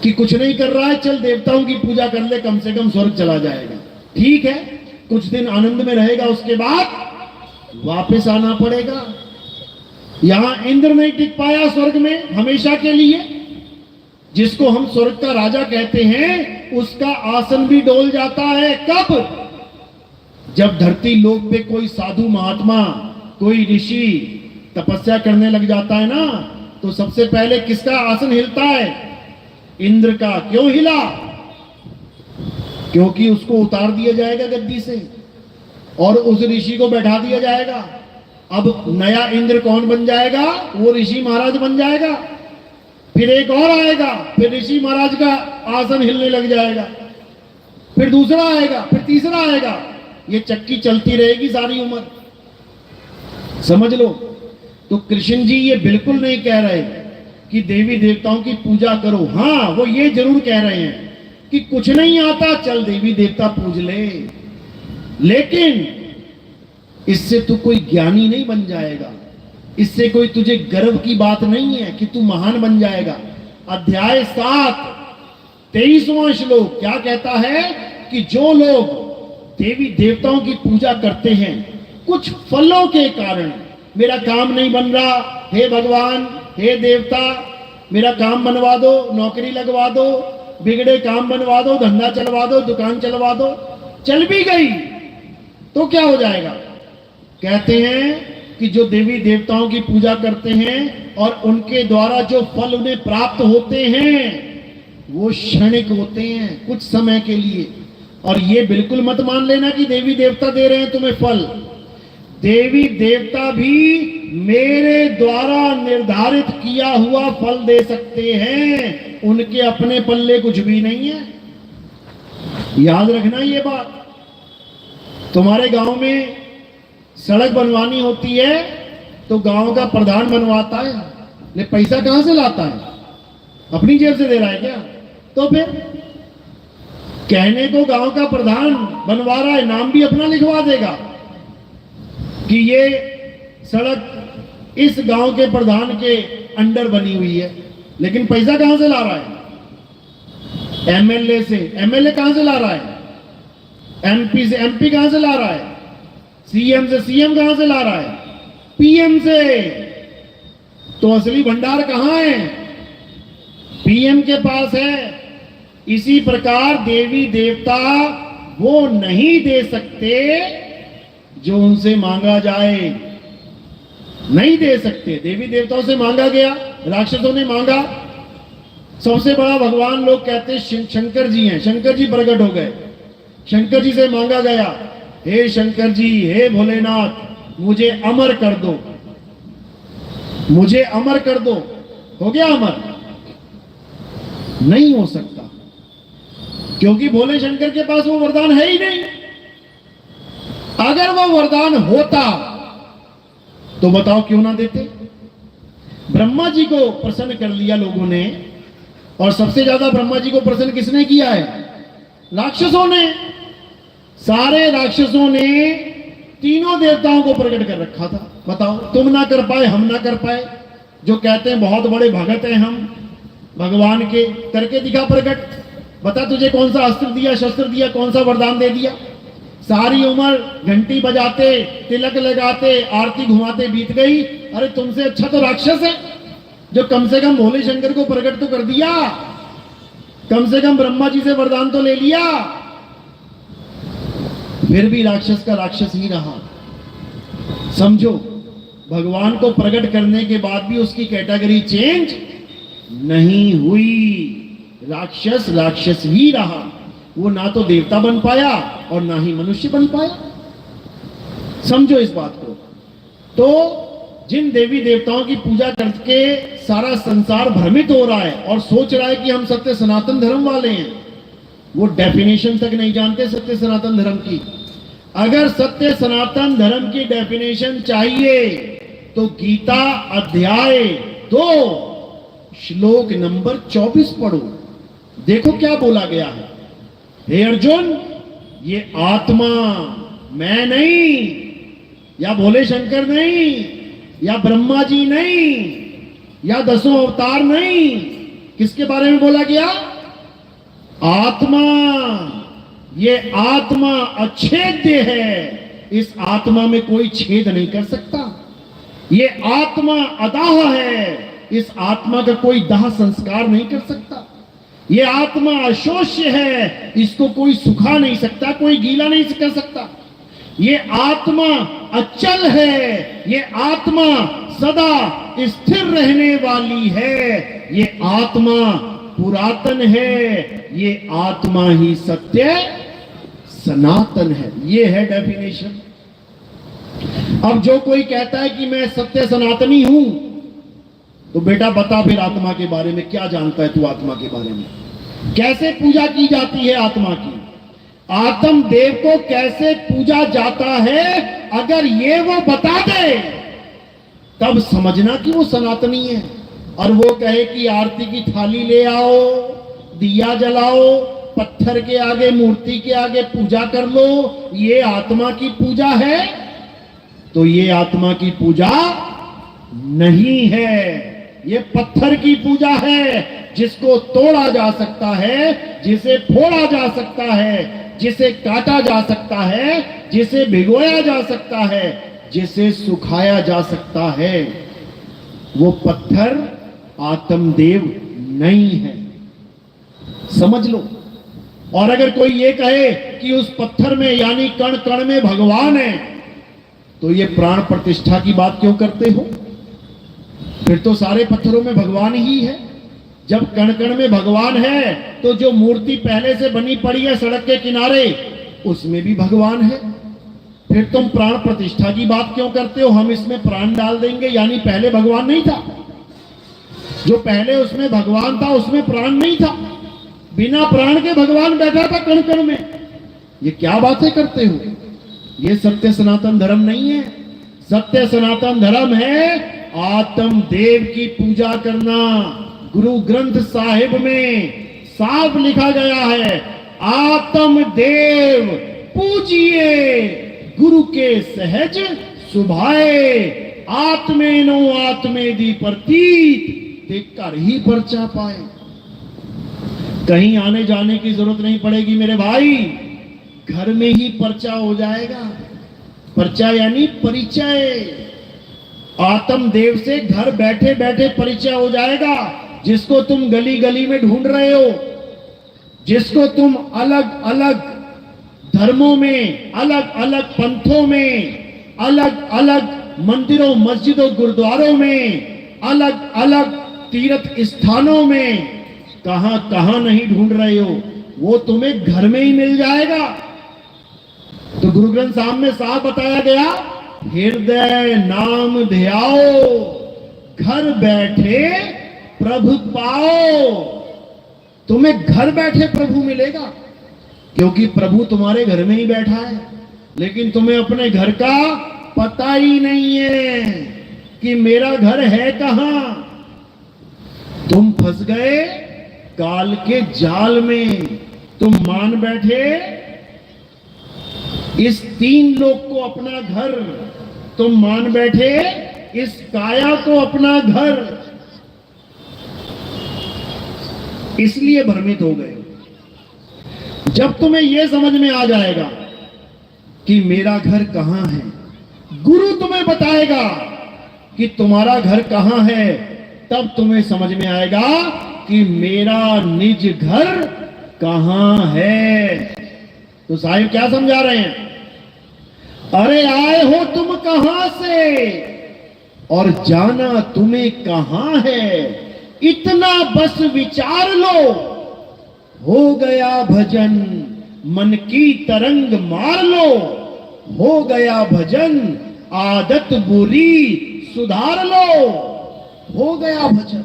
कि कुछ नहीं कर रहा है, चल देवताओं की पूजा कर ले, कम से कम स्वर्ग चला जाएगा। ठीक है, कुछ दिन आनंद में रहेगा, उसके बाद वापस आना पड़ेगा। यहां इंद्र नहीं टिक पाया स्वर्ग में हमेशा के लिए, जिसको हम स्वर्ग का राजा कहते हैं, उसका आसन भी डोल जाता है। कब? जब धरती लोक पे कोई साधु महात्मा, कोई ऋषि तपस्या करने लग जाता है ना, तो सबसे पहले किसका आसन हिलता है? इंद्र का। क्यों हिला? क्योंकि उसको उतार दिया जाएगा गद्दी से और उस ऋषि को बैठा दिया जाएगा। अब नया इंद्र कौन बन जाएगा? वो ऋषि महाराज बन जाएगा। फिर एक और आएगा, फिर ऋषि महाराज का आसन हिलने लग जाएगा, फिर दूसरा आएगा, फिर तीसरा आएगा। ये चक्की चलती रहेगी सारी उम्र, समझ लो। तो कृष्ण जी ये बिल्कुल नहीं कह रहे कि देवी देवताओं की पूजा करो। हाँ, वो ये जरूर कह रहे हैं कि कुछ नहीं आता, चल देवी देवता पूज ले, लेकिन इससे तू कोई ज्ञानी नहीं बन जाएगा, इससे कोई तुझे गर्व की बात नहीं है कि तू महान बन जाएगा। अध्याय 7 23वां श्लोक क्या कहता है कि जो लोग देवी देवताओं की पूजा करते हैं कुछ फलों के कारण, मेरा काम नहीं बन रहा, हे भगवान, हे देवता, मेरा काम बनवा दो, नौकरी लगवा दो, बिगड़े काम बनवा दो, धंधा चलवा दो, दुकान चलवा दो, चल भी गई तो क्या हो जाएगा? कहते हैं कि जो देवी देवताओं की पूजा करते हैं और उनके द्वारा जो फल उन्हें प्राप्त होते हैं वो क्षणिक होते हैं, कुछ समय के लिए। और ये बिल्कुल मत मान लेना कि देवी देवता दे रहे हैं तुम्हें फल। देवी देवता भी मेरे द्वारा निर्धारित किया हुआ फल दे सकते हैं, उनके अपने पल्ले कुछ भी नहीं है। याद रखना ये बात। तुम्हारे गांव में सड़क बनवानी होती है तो गांव का प्रधान बनवाता है, ले पैसा कहां से लाता है? अपनी जेब से दे रहा है क्या? तो फिर कहने को गांव का प्रधान बनवा रहा है, नाम भी अपना लिखवा देगा कि ये सड़क इस गांव के प्रधान के अंडर बनी हुई है, लेकिन पैसा कहां से ला रहा है? एमएलए से। एमएलए कहां से ला रहा है? एमपी से। एमपी कहां से ला रहा है? सीएम से। सीएम कहां से ला रहा है? पीएम से। तो असली भंडार कहां है? पीएम के पास है। इसी प्रकार देवी देवता वो नहीं दे सकते जो उनसे मांगा जाए, नहीं दे सकते। देवी देवताओं से मांगा गया, राक्षसों ने मांगा। सबसे बड़ा भगवान लोग कहते हैं शंकर जी हैं, शंकर जी प्रकट हो गए, शंकर जी से मांगा गया, हे शंकर जी, हे भोलेनाथ, मुझे अमर कर दो, मुझे अमर कर दो। हो गया अमर? नहीं हो सकता, क्योंकि भोले शंकर के पास वो वरदान है ही नहीं। अगर वो वरदान होता तो बताओ क्यों ना देते? ब्रह्मा जी को प्रसन्न कर लिया लोगों ने, और सबसे ज्यादा ब्रह्मा जी को प्रसन्न किसने किया है? राक्षसों ने। सारे राक्षसों ने तीनों देवताओं को प्रकट कर रखा था। बताओ, तुम ना कर पाए, हम ना कर पाए। जो कहते हैं बहुत बड़े भगत हैं हम भगवान के, करके दिखा प्रकट। बता तुझे कौन सा अस्त्र दिया, शस्त्र दिया, कौन सा वरदान दे दिया? सारी उम्र घंटी बजाते, तिलक लगाते, आरती घुमाते बीत गई। अरे तुमसे अच्छा तो राक्षस है जो कम से कम भोले शंकर को प्रकट तो कर दिया, कम से कम ब्रह्मा जी से वरदान तो ले लिया। फिर भी राक्षस का राक्षस ही रहा। समझो, भगवान को प्रकट करने के बाद भी उसकी कैटेगरी चेंज नहीं हुई। राक्षस राक्षस ही रहा। वो ना तो देवता बन पाया और ना ही मनुष्य बन पाया। समझो इस बात को। तो जिन देवी देवताओं की पूजा करके सारा संसार भ्रमित हो रहा है और सोच रहा है कि हम सत्य सनातन धर्म वाले हैं, वो डेफिनेशन तक नहीं जानते सत्य सनातन धर्म की। अगर सत्य सनातन धर्म की डेफिनेशन चाहिए तो गीता अध्याय 2 श्लोक नंबर 24 पढ़ो। देखो क्या बोला गया है। हे अर्जुन, ये आत्मा मैं नहीं, या भोले शंकर नहीं, या ब्रह्मा जी नहीं, या 10 अवतार नहीं। किसके बारे में बोला गया? आत्मा। ये आत्मा अछेद्य है। इस आत्मा में कोई छेद नहीं कर सकता। ये आत्मा अदाह है। इस आत्मा का कोई दाह संस्कार नहीं कर सकता। ये आत्मा अशोष्य है। इसको कोई सुखा नहीं सकता, कोई गीला नहीं कर सकता। ये आत्मा अचल है। ये आत्मा सदा स्थिर रहने वाली है। ये आत्मा पुरातन है। ये आत्मा ही सत्य सनातन है। ये है डेफिनेशन। अब जो कोई कहता है कि मैं सत्य सनातनी हूं, तो बेटा बता फिर आत्मा के बारे में क्या जानता है तू? आत्मा के बारे में कैसे पूजा की जाती है? आत्मा की आत्म देव को कैसे पूजा जाता है? अगर ये वो बता दे तब समझना कि वो सनातनी है। और वो कहे कि आरती की थाली ले आओ, दिया जलाओ, पत्थर के आगे, मूर्ति के आगे पूजा कर लो, ये आत्मा की पूजा है? तो ये आत्मा की पूजा नहीं है। ये पत्थर की पूजा है, जिसको तोड़ा जा सकता है, जिसे फोड़ा जा सकता है, जिसे काटा जा सकता है, जिसे भिगोया जा सकता है, जिसे सुखाया जा सकता है। वो पत्थर आत्मदेव नहीं है। समझ लो। और अगर कोई ये कहे कि उस पत्थर में यानी कण कण में भगवान है, तो ये प्राण प्रतिष्ठा की बात क्यों करते हो? फिर तो सारे पत्थरों में भगवान ही है। जब कण कण में भगवान है तो जो मूर्ति पहले से बनी पड़ी है सड़क के किनारे, उसमें भी भगवान है। फिर तुम प्राण प्रतिष्ठा की बात क्यों करते हो? हम इसमें प्राण डाल देंगे, यानी पहले भगवान नहीं था। जो पहले उसमें भगवान था उसमें प्राण नहीं था। बिना प्राण के भगवान बैठा था कण कण में। ये क्या बातें करते हो? ये सत्य सनातन धर्म नहीं है। सत्य सनातन धर्म है आत्म देव की पूजा करना। गुरु ग्रंथ साहिब में साफ लिखा गया है, आत्म देव पूजिए गुरु के सहज सुभाए, आत्मेनो आत्मेदि प्रतीत ते कर ही परचा पाए। कहीं आने जाने की जरूरत नहीं पड़ेगी मेरे भाई, घर में ही पर्चा हो जाएगा। पर्चा यानी परिचय। आत्म देव से घर बैठे बैठे परिचय हो जाएगा। जिसको तुम गली गली में ढूंढ रहे हो, जिसको तुम अलग अलग धर्मों में, अलग अलग पंथों में, अलग अलग मंदिरों मस्जिदों गुरुद्वारों में, अलग अलग तीर्थ स्थानों में कहां कहां नहीं ढूंढ रहे हो, वो तुम्हें घर में ही मिल जाएगा। तो गुरु ग्रंथ साहब में साफ बताया गया, हृदय नाम ध्याओ, घर बैठे प्रभु पाओ। तुम्हें घर बैठे प्रभु मिलेगा, क्योंकि प्रभु तुम्हारे घर में ही बैठा है। लेकिन तुम्हें अपने घर का पता ही नहीं है कि मेरा घर है कहां। तुम फंस गए काल के जाल में। तुम मान बैठे इस 3 लोक को अपना घर, तुम मान बैठे इस काया को अपना घर, इसलिए भ्रमित हो गए। जब तुम्हें यह समझ में आ जाएगा कि मेरा घर कहां है, गुरु तुम्हें बताएगा कि तुम्हारा घर कहां है, तब तुम्हें समझ में आएगा कि मेरा निज घर कहां है। तो साहिब क्या समझा रहे हैं? अरे आए हो तुम कहां से और जाना तुम्हें कहां है, इतना बस विचार लो, हो गया भजन मन की तरंग मार लो, हो गया भजन आदत बुरी सुधार लो, हो गया भजन।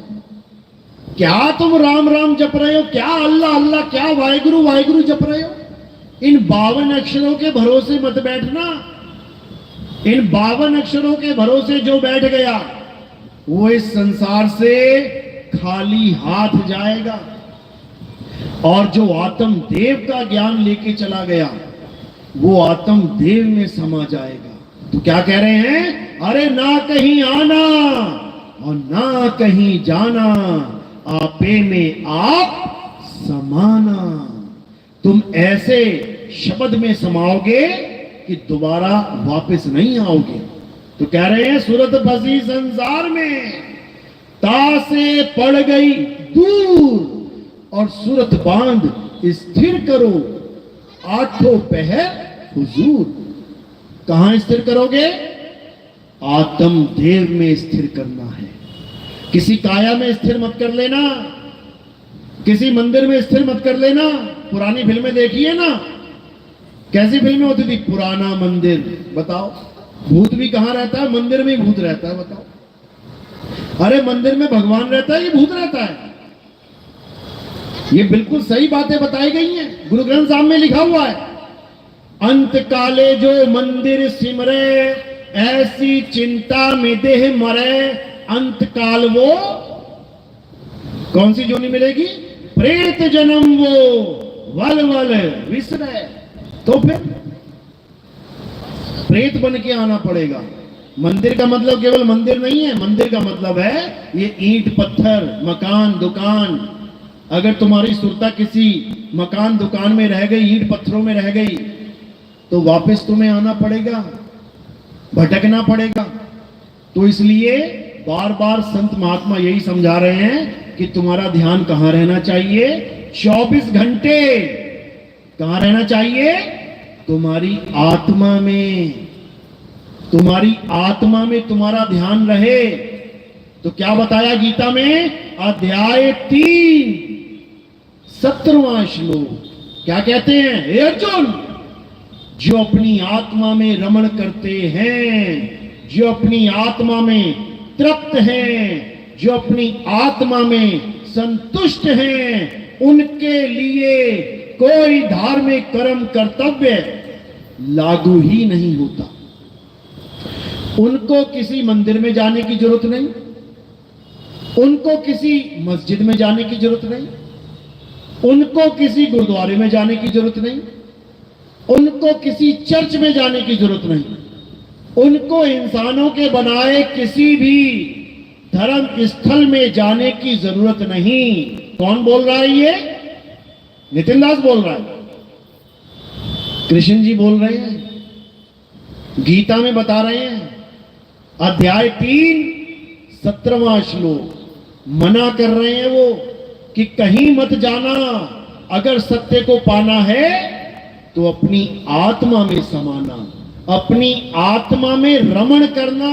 क्या तुम राम राम जप रहे हो, क्या अल्लाह अल्लाह, क्या वाहिगुरु वाहिगुरु जप रहे हो? इन 52 अक्षरों के भरोसे मत बैठना। इन 52 अक्षरों के भरोसे जो बैठ गया वो इस संसार से खाली हाथ जाएगा, और जो आत्म देव का ज्ञान लेके चला गया वो आत्म देव में समा जाएगा। तो क्या कह रहे हैं? अरे ना कहीं आना और ना कहीं जाना, आपे में आप समाना। तुम ऐसे शब्द में समाओगे कि दोबारा वापस नहीं आओगे। तो कह रहे हैं सूरत फंसी संसार में, तासे पड़ गई दूर और सूरत बांध स्थिर करो, आठों पहर हुजूर। कहां स्थिर करोगे? आत्म देव में स्थिर करना है। किसी काया में स्थिर मत कर लेना, किसी मंदिर में स्थिर मत कर लेना। पुरानी फिल्में देखिए ना, कैसी फिल्में होती थी? पुराना मंदिर। बताओ, भूत भी कहां रहता है? मंदिर में भूत रहता है। बताओ, अरे मंदिर में भगवान रहता है कि भूत रहता है? ये बिल्कुल सही बातें बताई गई हैं, गुरु ग्रंथ साहब में लिखा हुआ है, अंत काले जो मंदिर सिमरे, ऐसी चिंता में देह मरे, अंत काल वो कौन सी जोनी मिलेगी? प्रेत जन्म वो वल वल विसरे। तो फिर प्रेत बन के आना पड़ेगा। मंदिर का मतलब केवल मंदिर नहीं है, मंदिर का मतलब है ये ईंट पत्थर मकान दुकान। अगर तुम्हारी सुरता किसी मकान दुकान में रह गई, ईंट पत्थरों में रह गई, तो वापस तुम्हें आना पड़ेगा, भटकना पड़ेगा। तो इसलिए बार बार संत महात्मा यही समझा रहे हैं कि तुम्हारा ध्यान कहां रहना चाहिए? 24 घंटे कहां रहना चाहिए? तुम्हारी आत्मा में। तुम्हारी आत्मा में तुम्हारा ध्यान रहे। तो क्या बताया गीता में? अध्याय 3 17वां श्लोक क्या कहते हैं? हे अर्जुन, जो अपनी आत्मा में रमण करते हैं, जो अपनी आत्मा में तृप्त हैं, जो अपनी आत्मा में संतुष्ट हैं, उनके लिए कोई धार्मिक कर्म कर्तव्य लागू ही नहीं होता। उनको किसी मंदिर में जाने की जरूरत नहीं, उनको किसी मस्जिद में जाने की जरूरत नहीं, उनको किसी गुरुद्वारे में जाने की जरूरत नहीं, उनको किसी चर्च में जाने की जरूरत नहीं, उनको इंसानों के बनाए किसी भी धर्म स्थल में जाने की जरूरत नहीं। कौन बोल रहा है ये? नितिन दास बोल रहा है, कृष्ण जी बोल रहे हैं, गीता में बता रहे हैं। अध्याय 3 17वां श्लोक मना कर रहे हैं वो कि कहीं मत जाना। अगर सत्य को पाना है तो अपनी आत्मा में समाना, अपनी आत्मा में रमण करना।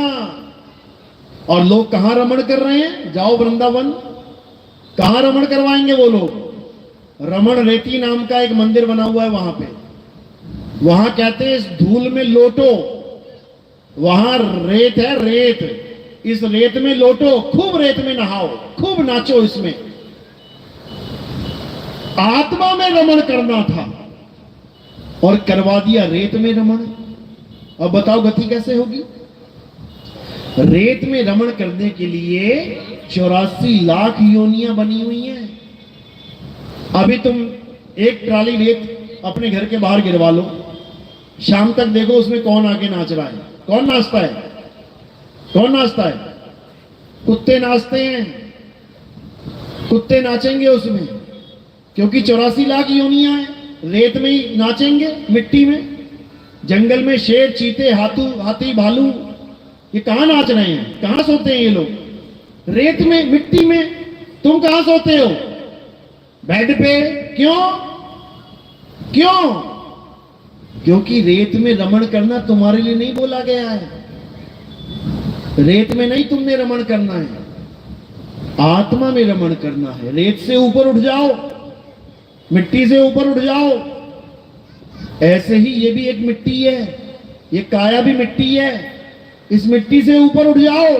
और लोग कहां रमण कर रहे हैं? जाओ वृंदावन, कहां रमण करवाएंगे वो लोग? रमण रेती नाम का एक मंदिर बना हुआ है वहां पे। वहां कहते हैं इस धूल में लोटो, वहां रेत है, रेत, इस रेत में लोटो, खूब रेत में नहाओ, खूब नाचो। इसमें आत्मा में रमण करना था और करवा दिया रेत में रमण। अब बताओ गति कैसे होगी? रेत में रमण करने के लिए 84 लाख योनियां बनी हुई हैं। अभी तुम एक ट्राली रेत अपने घर के बाहर गिरवा लो, शाम तक देखो उसमें कौन आके नाच रहा है। कौन नाचता है? कौन नाचता है? कुत्ते नाचते हैं, कुत्ते नाचेंगे उसमें, क्योंकि 84 लाख योनियां हैं। रेत में ही नाचेंगे, मिट्टी में। जंगल में शेर चीते हाथी भालू ये कहां नाच रहे हैं? कहां सोते हैं ये लोग? रेत में, मिट्टी में। तुम कहां सोते हो? बेड पे। क्यों? क्यों? क्योंकि रेत में रमण करना तुम्हारे लिए नहीं बोला गया है। रेत में नहीं तुमने रमण करना है, आत्मा में रमण करना है। रेत से ऊपर उठ जाओ, मिट्टी से ऊपर उठ जाओ। ऐसे ही ये भी एक मिट्टी है, ये काया भी मिट्टी है। इस मिट्टी से ऊपर उठ जाओ,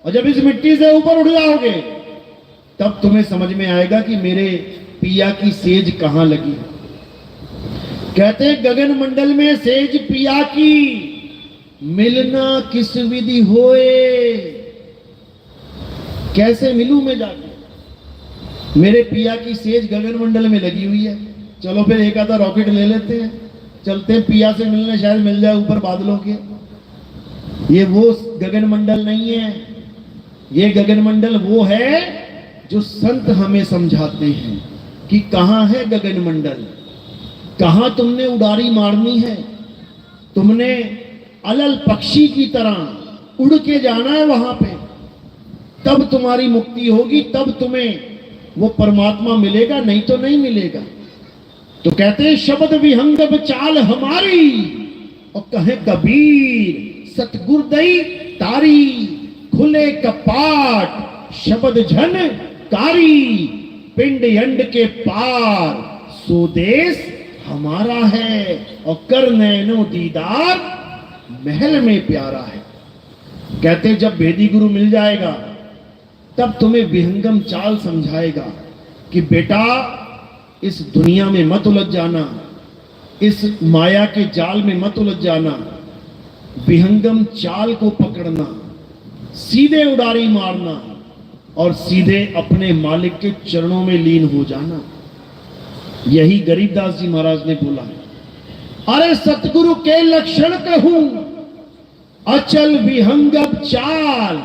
और जब इस मिट्टी से ऊपर उठ जाओगे तब तुम्हें समझ में आएगा कि मेरे पिया की सेज कहां लगी। कहते गगन मंडल में सेज पिया की, मिलना किस विधि होए। कैसे मिलूं मैं जाके, मेरे पिया की सेज गगन मंडल में लगी हुई है। चलो फिर एक आधा रॉकेट ले लेते हैं, चलते हैं पिया से मिलने, शायद मिल जाए ऊपर बादलों के। ये वो गगन मंडल नहीं है, ये गगन मंडल वो है जो संत हमें समझाते हैं कि कहां है गगन मंडल, कहां तुमने उड़ारी मारनी है। तुमने अलल पक्षी की तरह उड़ के जाना है वहां पे, तब तुम्हारी मुक्ति होगी, तब तुम्हें वो परमात्मा मिलेगा, नहीं तो नहीं मिलेगा। तो कहते हैं शब्द विहंगम चाल हमारी, और कहे कबीर सतगुरदई तारी, खुले कपाट शब्द झन कारी, पिंड यंड के पार स्वदेश हमारा है, और कर नैनो दीदार महल में प्यारा है। कहते जब भेदी गुरु मिल जाएगा तब तुम्हें विहंगम चाल समझाएगा कि बेटा इस दुनिया में मत उलझ जाना, इस माया के जाल में मत उलझ जाना, विहंगम चाल को पकड़ना, सीधे उड़ारी मारना और सीधे अपने मालिक के चरणों में लीन हो जाना। यही गरीबदास जी महाराज ने बोला है। अरे सतगुरु के लक्षण कहूं अचल विहंगम चाल,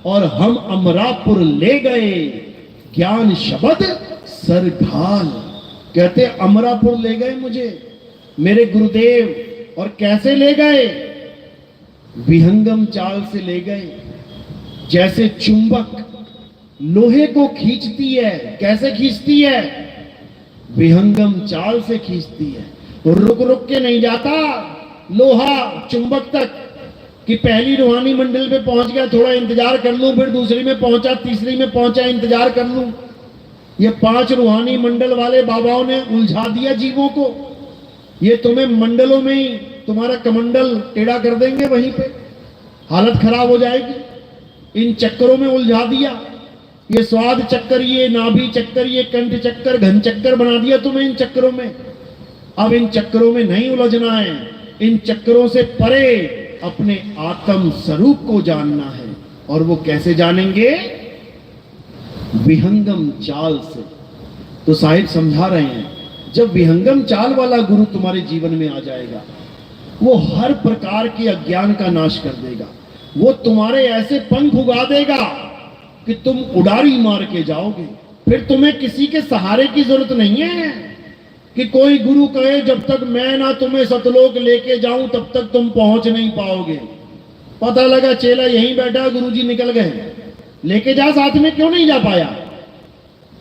और हम अमरापुर ले गए ज्ञान शब्द सरघाल। कहते अमरापुर ले गए मुझे मेरे गुरुदेव, और कैसे ले गए, विहंगम चाल से ले गए। जैसे चुंबक लोहे को खींचती है, कैसे खींचती है, विहंगम चाल से खींचती है। रुक रुक के नहीं जाता लोहा चुंबक तक कि पहली रूहानी मंडल पे पहुंच गया, थोड़ा इंतजार कर लूं, फिर दूसरी में पहुंचा, तीसरी में पहुंचा, इंतजार कर लूं। ये 5 रूहानी मंडल वाले बाबाओं ने उलझा दिया जीवों को। ये तुम्हें मंडलों में ही तुम्हारा कमंडल टेढ़ा कर देंगे, वहीं पे हालत खराब हो जाएगी। इन चक्करों में उलझा दिया, ये स्वाद चक्कर, ये नाभि चक्कर, ये कंठ चक्कर, घन चक्कर बना दिया तुम्हें इन चक्करों में। अब इन चक्करों में नहीं उलझना है, इन चक्करों से परे अपने आत्म स्वरूप को जानना है। और वो कैसे जानेंगे, विहंगम चाल से। तो साहिब समझा रहे हैं जब विहंगम चाल वाला गुरु तुम्हारे जीवन में आ जाएगा, वो हर प्रकार के अज्ञान का नाश कर देगा। वो तुम्हारे ऐसे पंख उगा देगा कि तुम उड़ारी मार के जाओगे। फिर तुम्हें किसी के सहारे की जरूरत नहीं है कि कोई गुरु कहे जब तक मैं ना तुम्हें सतलोक लेके जाऊं तब तक तुम पहुंच नहीं पाओगे। पता लगा चेला यहीं बैठा, गुरुजी निकल गए, लेके जा साथ में, क्यों नहीं जा पाया।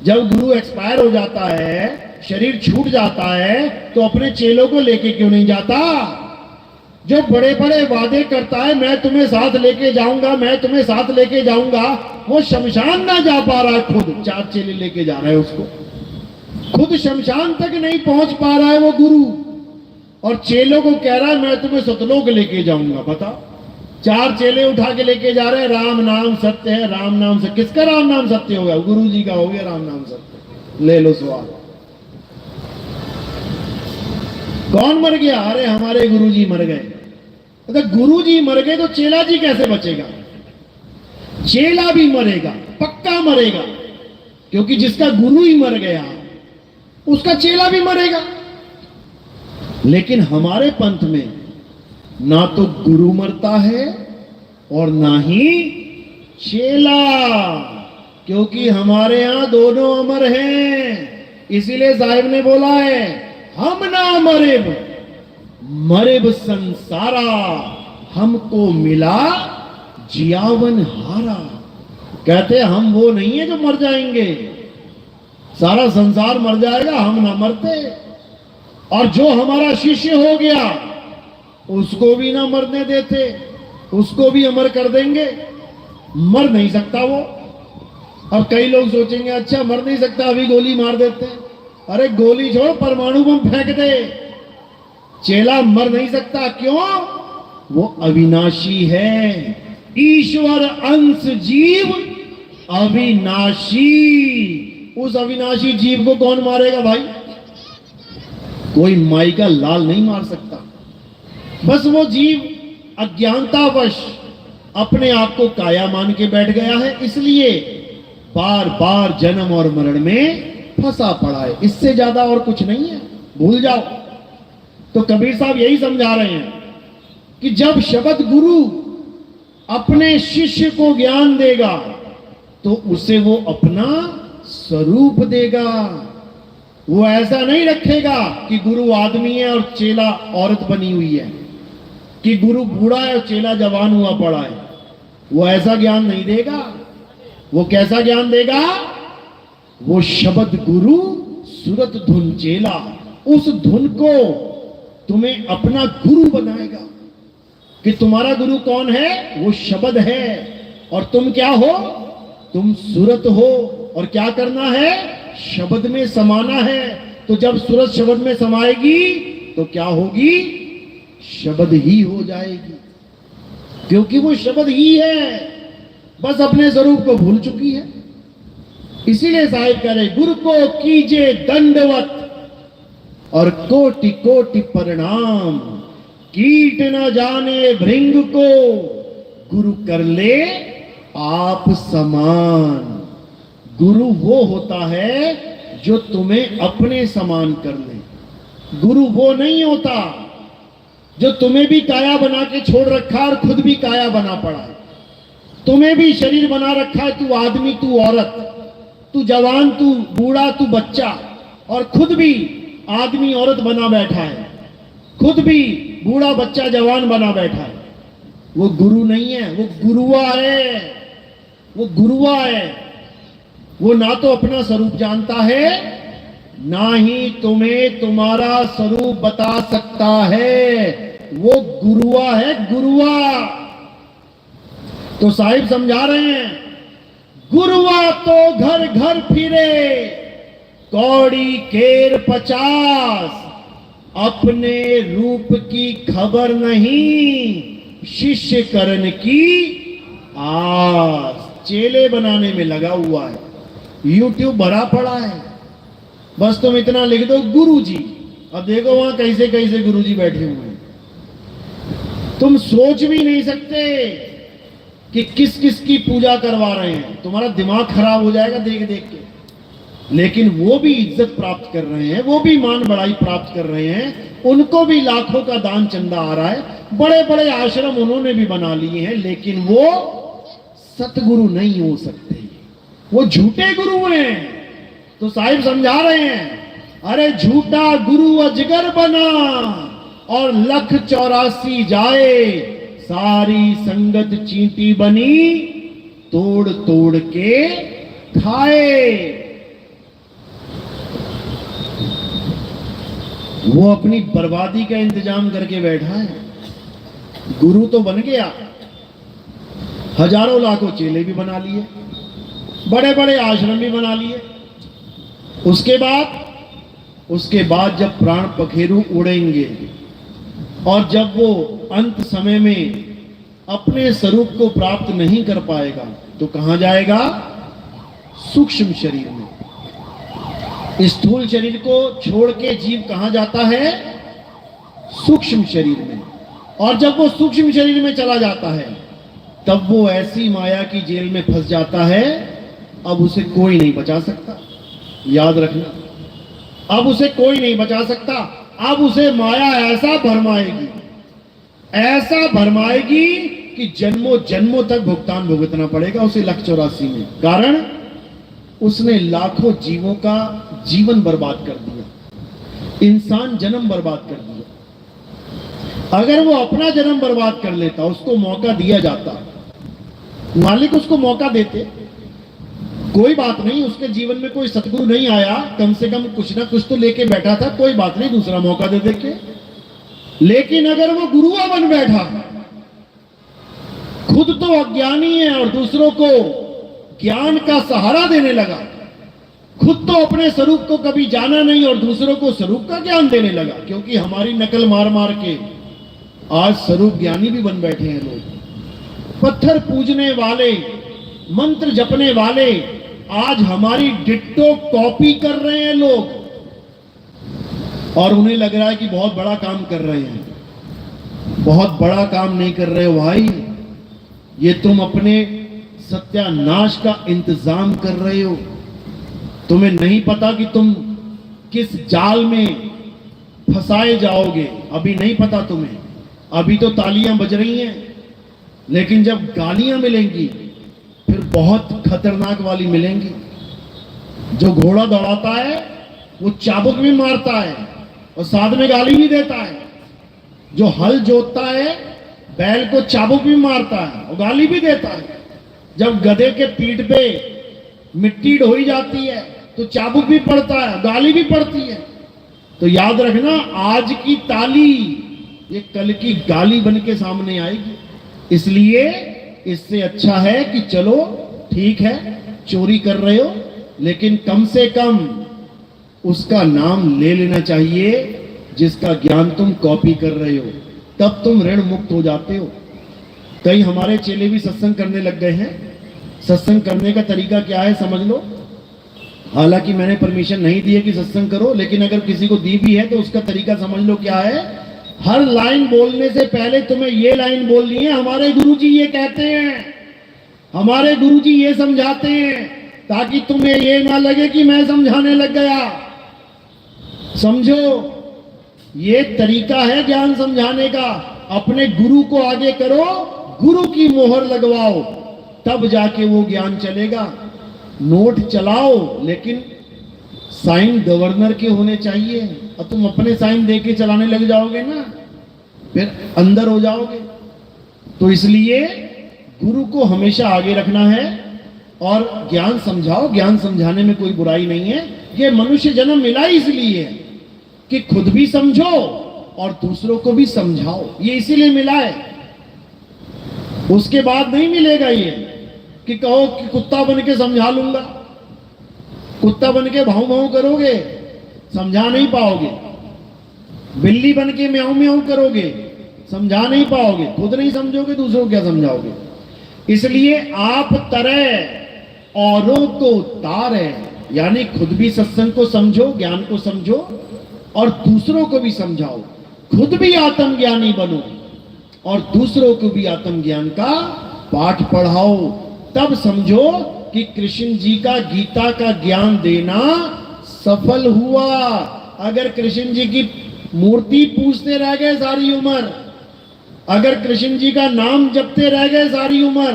जब गुरु एक्सपायर हो जाता है, शरीर छूट जाता है, तो अपने चेलों को लेके क्यों नहीं जाता। जो बड़े बड़े वादे करता है, मैं तुम्हें साथ लेके जाऊंगा, मैं तुम्हें साथ लेके जाऊंगा, वो शमशान ना जा पा रहा है, खुद 4 चेले लेके जा रहा है उसको, खुद शमशान तक नहीं पहुंच पा रहा है वो गुरु, और चेलों को कह रहा है मैं तुम्हें सतलोक लेके जाऊंगा। बता, 4 चेले उठा के लेके जा रहे हैं, राम नाम सत्य है, राम नाम सत्य। किसका राम नाम सत्य होगा, गुरु जी का हो गया राम नाम सत्य। ले लो सवाल, कौन मर गया, अरे हमारे गुरु जी मर गए। अगर गुरु जी मर गए तो चेला जी कैसे बचेगा। चेला भी मरेगा, पक्का मरेगा, क्योंकि जिसका गुरु ही मर गया उसका चेला भी मरेगा। लेकिन हमारे पंथ में ना तो गुरु मरता है और ना ही चेला, क्योंकि हमारे यहां दोनों अमर हैं। इसीलिए साहिब ने बोला है हम ना मरेब मरेब संसारा, हमको मिला जियावन हारा। कहते हम वो नहीं है जो मर जाएंगे, सारा संसार मर जाएगा, हम ना मरते। और जो हमारा शिष्य हो गया उसको भी ना मरने देते, उसको भी अमर कर देंगे। मर नहीं सकता वो। अब कई लोग सोचेंगे अच्छा मर नहीं सकता, अभी गोली मार देते हैं। अरे गोली छोड़, परमाणु बम फेंक दे, चेला मर नहीं सकता। क्यों? वो अविनाशी है। ईश्वर अंश जीव अविनाशी। उस अविनाशी जीव को कौन मारेगा भाई? कोई माई का लाल नहीं मार सकता। बस वो जीव अज्ञानतावश अपने आप को काया मान के बैठ गया है, इसलिए बार बार जन्म और मरण में फंसा पड़ा है। इससे ज्यादा और कुछ नहीं है, भूल जाओ। तो कबीर साहब यही समझा रहे हैं कि जब शब्द गुरु अपने शिष्य को ज्ञान देगा तो उसे वो अपना स्वरूप देगा। वो ऐसा नहीं रखेगा कि गुरु आदमी है और चेला औरत बनी हुई है, कि गुरु बूढ़ा है और चेला जवान हुआ पड़ा है। वो ऐसा ज्ञान नहीं देगा। वो कैसा ज्ञान देगा? वो शब्द गुरु सूरत धुन चेला, उस धुन को तुम्हें अपना गुरु बनाएगा। कि तुम्हारा गुरु कौन है? वो शब्द है। और तुम क्या हो? तुम सूरत हो। और क्या करना है? शब्द में समाना है। तो जब सूरत शब्द में समाएगी तो क्या होगी? शब्द ही हो जाएगी, क्योंकि वो शब्द ही है, बस अपने स्वरूप को भूल चुकी है। इसीलिए साहिब कह रहे गुरु को कीजे दंडवत और कोटि कोटि प्रणाम, कीट न जाने भृंग को गुरु कर ले आप समान। गुरु वो होता है जो तुम्हें अपने समान कर ले। गुरु वो नहीं होता जो तुम्हें भी काया बना के छोड़ रखा और खुद भी काया बना पड़ा है। तुम्हें भी शरीर बना रखा है, तू आदमी, तू औरत, तू जवान, तू बूढ़ा, तू बच्चा, और खुद भी आदमी औरत बना बैठा है, खुद भी बूढ़ा बच्चा जवान बना बैठा है। वो गुरु नहीं है, वो गुरुआ है। वो गुरुआ है। वो ना तो अपना स्वरूप जानता है, ना ही तुम्हें तुम्हारा स्वरूप बता सकता है। वो गुरुआ है, गुरुआ। तो साहिब समझा रहे हैं गुरुआ तो घर घर फिरे, कौड़ी केर 50, अपने रूप की खबर नहीं, शिष्य करण की आस। चेले बनाने में लगा हुआ है, यूट्यूब भरा पड़ा है। बस तुम इतना लिख दो गुरु जी, अब देखो वहां कैसे कैसे गुरु जी बैठे हुए हैं। तुम सोच भी नहीं सकते कि किस किस की पूजा करवा रहे हैं। तुम्हारा दिमाग खराब हो जाएगा देख देख के। लेकिन वो भी इज्जत प्राप्त कर रहे हैं, वो भी मान बढ़ाई प्राप्त कर रहे हैं, उनको भी लाखों का दान चंदा आ रहा है, बड़े बड़े आश्रम उन्होंने भी बना लिए हैं, लेकिन वो सतगुरु नहीं हो सकते, वो झूठे गुरु हैं। तो साहिब समझा रहे हैं अरे झूठा गुरु अजगर बना और 1,84 जाए, सारी संगत चींटी बनी, तोड़ तोड़ के खाए। वो अपनी बर्बादी का इंतजाम करके बैठा है। गुरु तो बन गया, हजारों लाखों चेले भी बना लिए, बड़े बड़े आश्रम भी बना लिए। उसके बाद जब प्राण पखेरु उड़ेंगे और जब वो अंत समय में अपने स्वरूप को प्राप्त नहीं कर पाएगा तो कहां जाएगा? सूक्ष्म शरीर में। स्थूल शरीर को छोड़ के जीव कहां जाता है? सूक्ष्म शरीर में। और जब वो सूक्ष्म शरीर में चला जाता है तब वो ऐसी माया की जेल में फंस जाता है, अब उसे कोई नहीं बचा सकता। याद रखना, अब उसे कोई नहीं बचा सकता। अब उसे माया ऐसा भरमाएगी कि जन्मों जन्मों तक भुगतान भुगतना पड़ेगा उसे 1,84 में। कारण उसने लाखों जीवों का जीवन बर्बाद कर दिया, इंसान जन्म बर्बाद कर दिया। अगर वो अपना जन्म बर्बाद कर लेता, उसको मौका दिया जाता, मालिक उसको मौका देते कोई बात नहीं, उसके जीवन में कोई सतगुरु नहीं आया, कम से कम कुछ ना कुछ तो लेके बैठा था, कोई बात नहीं, दूसरा मौका दे देके। लेकिन अगर वो गुरुआ बन बैठा, खुद तो अज्ञानी है और दूसरों को ज्ञान का सहारा देने लगा, खुद तो अपने स्वरूप को कभी जाना नहीं और दूसरों को स्वरूप का ज्ञान देने लगा, क्योंकि हमारी नकल मार मार के आज स्वरूप ज्ञानी भी बन बैठे हैं लोग। पत्थर पूजने वाले, मंत्र जपने वाले आज हमारी डिट्टो कॉपी कर रहे हैं लोग, और उन्हें लग रहा है कि बहुत बड़ा काम कर रहे हैं। बहुत बड़ा काम नहीं कर रहे हो भाई, ये तुम अपने सत्यानाश का इंतजाम कर रहे हो। तुम्हें नहीं पता कि तुम किस जाल में फंसाए जाओगे, अभी नहीं पता तुम्हें। अभी तो तालियां बज रही हैं, लेकिन जब गालियां मिलेंगी फिर बहुत खतरनाक वाली मिलेंगी। जो घोड़ा दौड़ाता है वो चाबुक भी मारता है और साथ में गाली भी देता है। जो हल जोतता है बैल को चाबुक भी मारता है और गाली भी देता है। जब गधे के पीठ पे मिट्टी ढोई जाती है तो चाबुक भी पड़ता है, गाली भी पड़ती है। तो याद रखना, आज की ताली ये कल की गाली बन के सामने आएगी। इसलिए इससे अच्छा है कि चलो ठीक है, चोरी कर रहे हो, लेकिन कम से कम उसका नाम ले लेना चाहिए जिसका ज्ञान तुम कॉपी कर रहे हो, तब तुम ऋण मुक्त हो जाते हो। कई हमारे चेले भी सत्संग करने लग गए हैं। सत्संग करने का तरीका क्या है समझ लो। हालांकि मैंने परमिशन नहीं दी है कि सत्संग करो, लेकिन अगर किसी को दी भी है तो उसका तरीका समझ लो क्या है। हर लाइन बोलने से पहले तुम्हें ये लाइन बोलनी है, हमारे गुरुजी ये कहते हैं, हमारे गुरुजी ये समझाते हैं, ताकि तुम्हें ये ना लगे कि मैं समझाने लग गया। समझो, ये तरीका है ज्ञान समझाने का। अपने गुरु को आगे करो, गुरु की मोहर लगवाओ, तब जाके वो ज्ञान चलेगा। नोट चलाओ, लेकिन साइन गवर्नर के होने चाहिए। और तुम अपने साइन देके चलाने लग जाओगे ना, फिर अंदर हो जाओगे। तो इसलिए गुरु को हमेशा आगे रखना है और ज्ञान समझाओ। ज्ञान समझाने में कोई बुराई नहीं है। ये मनुष्य जन्म मिला इसलिए कि खुद भी समझो और दूसरों को भी समझाओ, ये इसीलिए मिला है। उसके बाद नहीं मिलेगा ये कि कहो कि कुत्ता बन के समझा लूंगा। कुत्ता बन के भाऊ भाऊ करोगे, समझा नहीं पाओगे। बिल्ली बन के म्याऊं म्याऊं करोगे, समझा नहीं पाओगे। खुद नहीं समझोगे, दूसरों को क्या समझाओगे। इसलिए आप तरह औरों को तारे, यानी खुद भी सत्संग को समझो, ज्ञान को समझो और दूसरों को भी समझाओ। खुद भी आत्मज्ञानी बनो और दूसरों को भी आत्मज्ञान का पाठ पढ़ाओ। तब समझो कि कृष्ण जी का गीता का ज्ञान देना सफल हुआ। अगर कृष्ण जी की मूर्ति पूजते रह गए सारी उम्र, अगर कृष्ण जी का नाम जपते रह गए सारी उम्र,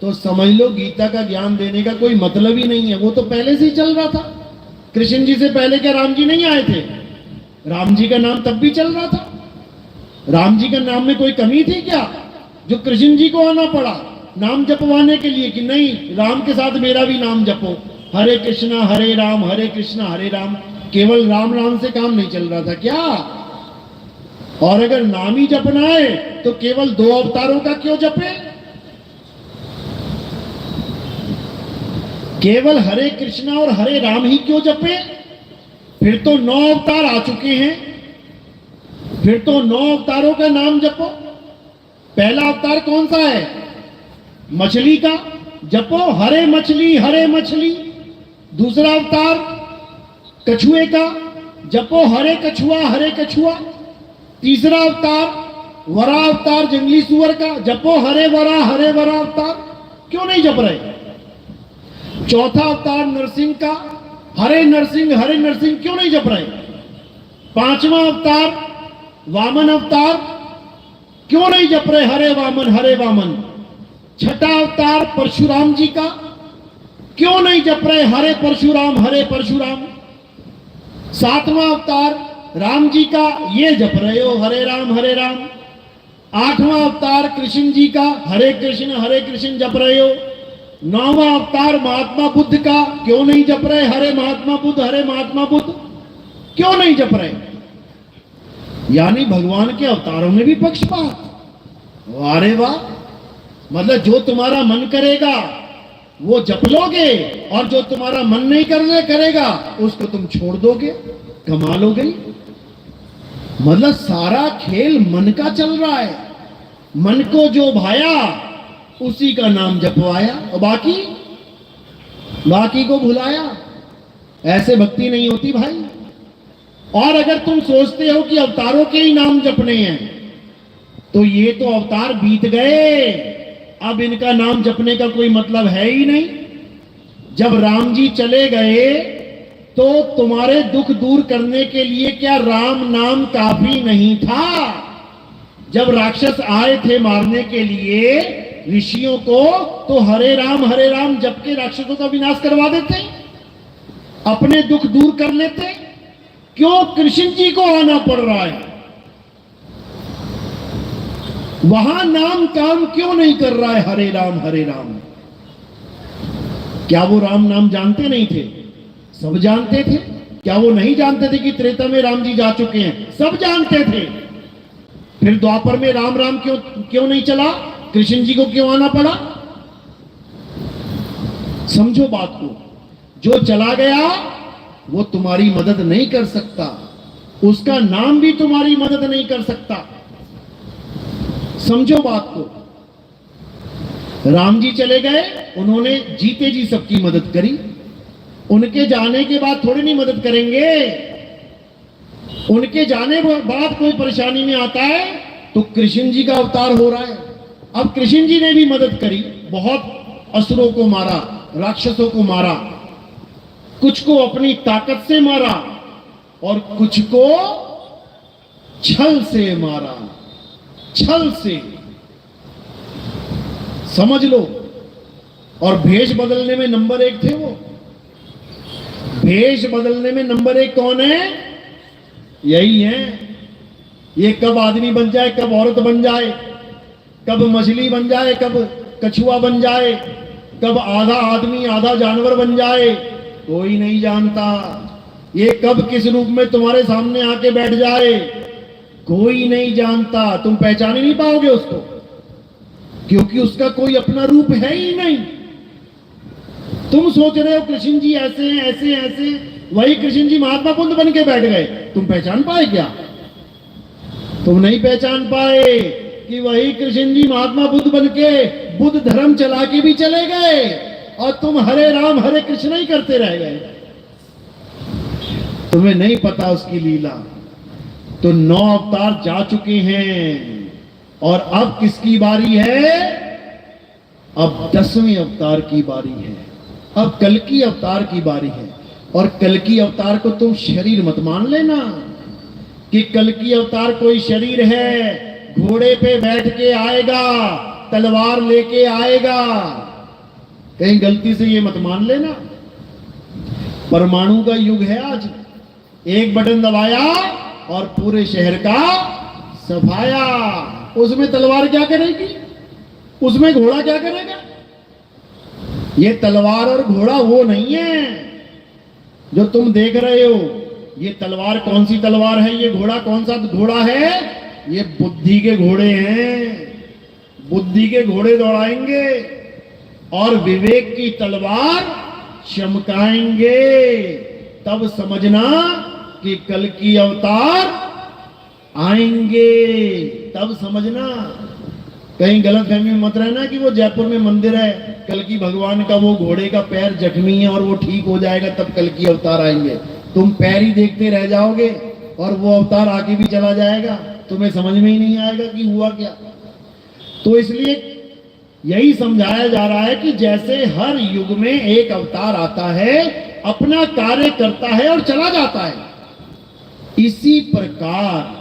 तो समझ लो गीता का ज्ञान देने का कोई मतलब ही नहीं है। वो तो पहले से ही चल रहा था। कृष्ण जी से पहले क्या राम जी नहीं आए थे? राम जी का नाम तब भी चल रहा था। राम जी का नाम में कोई कमी थी क्या जो कृष्ण जी को आना पड़ा नाम जपवाने के लिए कि नहीं राम के साथ मेरा भी नाम जपो, हरे कृष्णा हरे राम हरे कृष्णा हरे राम। केवल राम राम से काम नहीं चल रहा था क्या? और अगर नाम ही जपना है तो केवल 2 अवतारों का क्यों जपे? केवल हरे कृष्णा और हरे राम ही क्यों जपे? फिर तो 9 अवतार आ चुके हैं, फिर तो 9 अवतारों का नाम जपो। पहला अवतार कौन सा है? मछली का, जपो हरे मछली। दूसरा अवतार कछुए का, जपो हरे कछुआ। तीसरा अवतार वरा अवतार जंगली सुअर का, जपो हरे वरा अवतार। क्यों नहीं जप रहे? चौथा अवतार नरसिंह का, हरे नरसिंह क्यों नहीं जप रहे? 5वां अवतार वामन अवतार, क्यों नहीं जप रहे हरे वामन? 6ठा अवतार परशुराम जी का, क्यों नहीं जप रहे हरे परशुराम? 7वां अवतार राम जी का, ये जप रहे हो हरे राम। 8वां अवतार कृष्ण जी का, हरे कृष्ण जप रहे हो। नौवां अवतार महात्मा बुद्ध का क्यों नहीं जप रहे? हरे महात्मा बुद्ध, हरे महात्मा बुद्ध क्यों नहीं जप रहे? यानी भगवान के अवतारों में भी पक्षपात। अरे वाह, मतलब जो तुम्हारा मन करेगा वो जप लोगे और जो तुम्हारा मन नहीं करने करेगा उसको तुम छोड़ दोगे। कमाल हो गई। मतलब सारा खेल मन का चल रहा है। मन को जो भाया उसी का नाम जपवाया और बाकी को भुलाया। ऐसे भक्ति नहीं होती भाई। और अगर तुम सोचते हो कि अवतारों के ही नाम जपने हैं तो ये तो अवतार बीत गए, अब इनका नाम जपने का कोई मतलब है ही नहीं। जब राम जी चले गए तो तुम्हारे दुख दूर करने के लिए क्या राम नाम काफी नहीं था? जब राक्षस आए थे मारने के लिए ऋषियों को, तो हरे राम जप के राक्षसों का विनाश करवा देते, अपने दुख दूर कर लेते। क्यों कृष्ण जी को आना पड़ रहा है? वहां नाम काम क्यों नहीं कर रहा है? हरे राम हरे राम। क्या वो राम नाम जानते नहीं थे? सब जानते थे। क्या वो नहीं जानते थे कि त्रेता में राम जी जा चुके हैं? सब जानते थे। फिर द्वापर में राम राम क्यों नहीं चला? कृष्ण जी को क्यों आना पड़ा? समझो बात को। जो चला गया वो तुम्हारी मदद नहीं कर सकता, उसका नाम भी तुम्हारी मदद नहीं कर सकता। समझो बात को। राम जी चले गए, उन्होंने जीते जी सबकी मदद करी। उनके जाने के बाद थोड़ी नहीं मदद करेंगे। उनके जाने के बाद कोई परेशानी में आता है तो कृष्ण जी का अवतार हो रहा है। अब कृष्ण जी ने भी मदद करी, बहुत असुरों को मारा, राक्षसों को मारा, कुछ को अपनी ताकत से मारा और कुछ को छल से मारा। छल से, समझ लो। और भेष बदलने में नंबर 1 थे वो। भेष बदलने में नंबर 1 कौन है? यही है। ये कब आदमी बन जाए, कब औरत बन जाए, कब मछली बन जाए, कब कछुआ बन जाए, कब आधा आदमी आधा जानवर बन जाए, कोई नहीं जानता। ये कब किस रूप में तुम्हारे सामने आके बैठ जाए, कोई नहीं जानता। तुम पहचान ही नहीं पाओगे उसको, क्योंकि उसका कोई अपना रूप है ही नहीं। तुम सोच रहे हो कृष्ण जी ऐसे हैं, ऐसे ऐसे, वही कृष्ण जी महात्मा बुद्ध बन के बैठ गए। तुम पहचान पाए क्या? तुम नहीं पहचान पाए कि वही कृष्ण जी महात्मा बुद्ध बन के बुद्ध धर्म चला के भी चले गए और तुम हरे राम हरे कृष्ण ही करते रह गए। तुम्हें नहीं पता उसकी लीला। तो 9 अवतार जा चुके हैं और अब किसकी बारी है? अब 10वें अवतार की बारी है। अब कल्कि अवतार की बारी है। और कल्कि अवतार को तुम शरीर मत मान लेना कि कल्कि अवतार कोई शरीर है, घोड़े पे बैठ के आएगा, तलवार लेके आएगा। कहीं गलती से ये मत मान लेना। परमाणु का युग है आज। एक बटन दबाया और पूरे शहर का सफाया। उसमें तलवार क्या करेगी? उसमें घोड़ा क्या करेगा? ये तलवार और घोड़ा वो नहीं है जो तुम देख रहे हो। ये तलवार कौन सी तलवार है? ये घोड़ा कौन सा घोड़ा है? ये बुद्धि के घोड़े हैं। बुद्धि के घोड़े दौड़ाएंगे और विवेक की तलवार चमकाएंगे। तब समझना कि कल की अवतार आएंगे। तब समझना। कहीं गलत फहमी में मत रहना कि वो जयपुर में मंदिर है कल की भगवान का, वो घोड़े का पैर जख्मी है और वो ठीक हो जाएगा तब कल की अवतार आएंगे। तुम पैर ही देखते रह जाओगे और वो अवतार आगे भी चला जाएगा। तुम्हें समझ में ही नहीं आएगा कि हुआ क्या। तो इसलिए यही समझाया जा रहा है कि जैसे हर युग में एक अवतार आता है, अपना कार्य करता है और चला जाता है, इसी प्रकार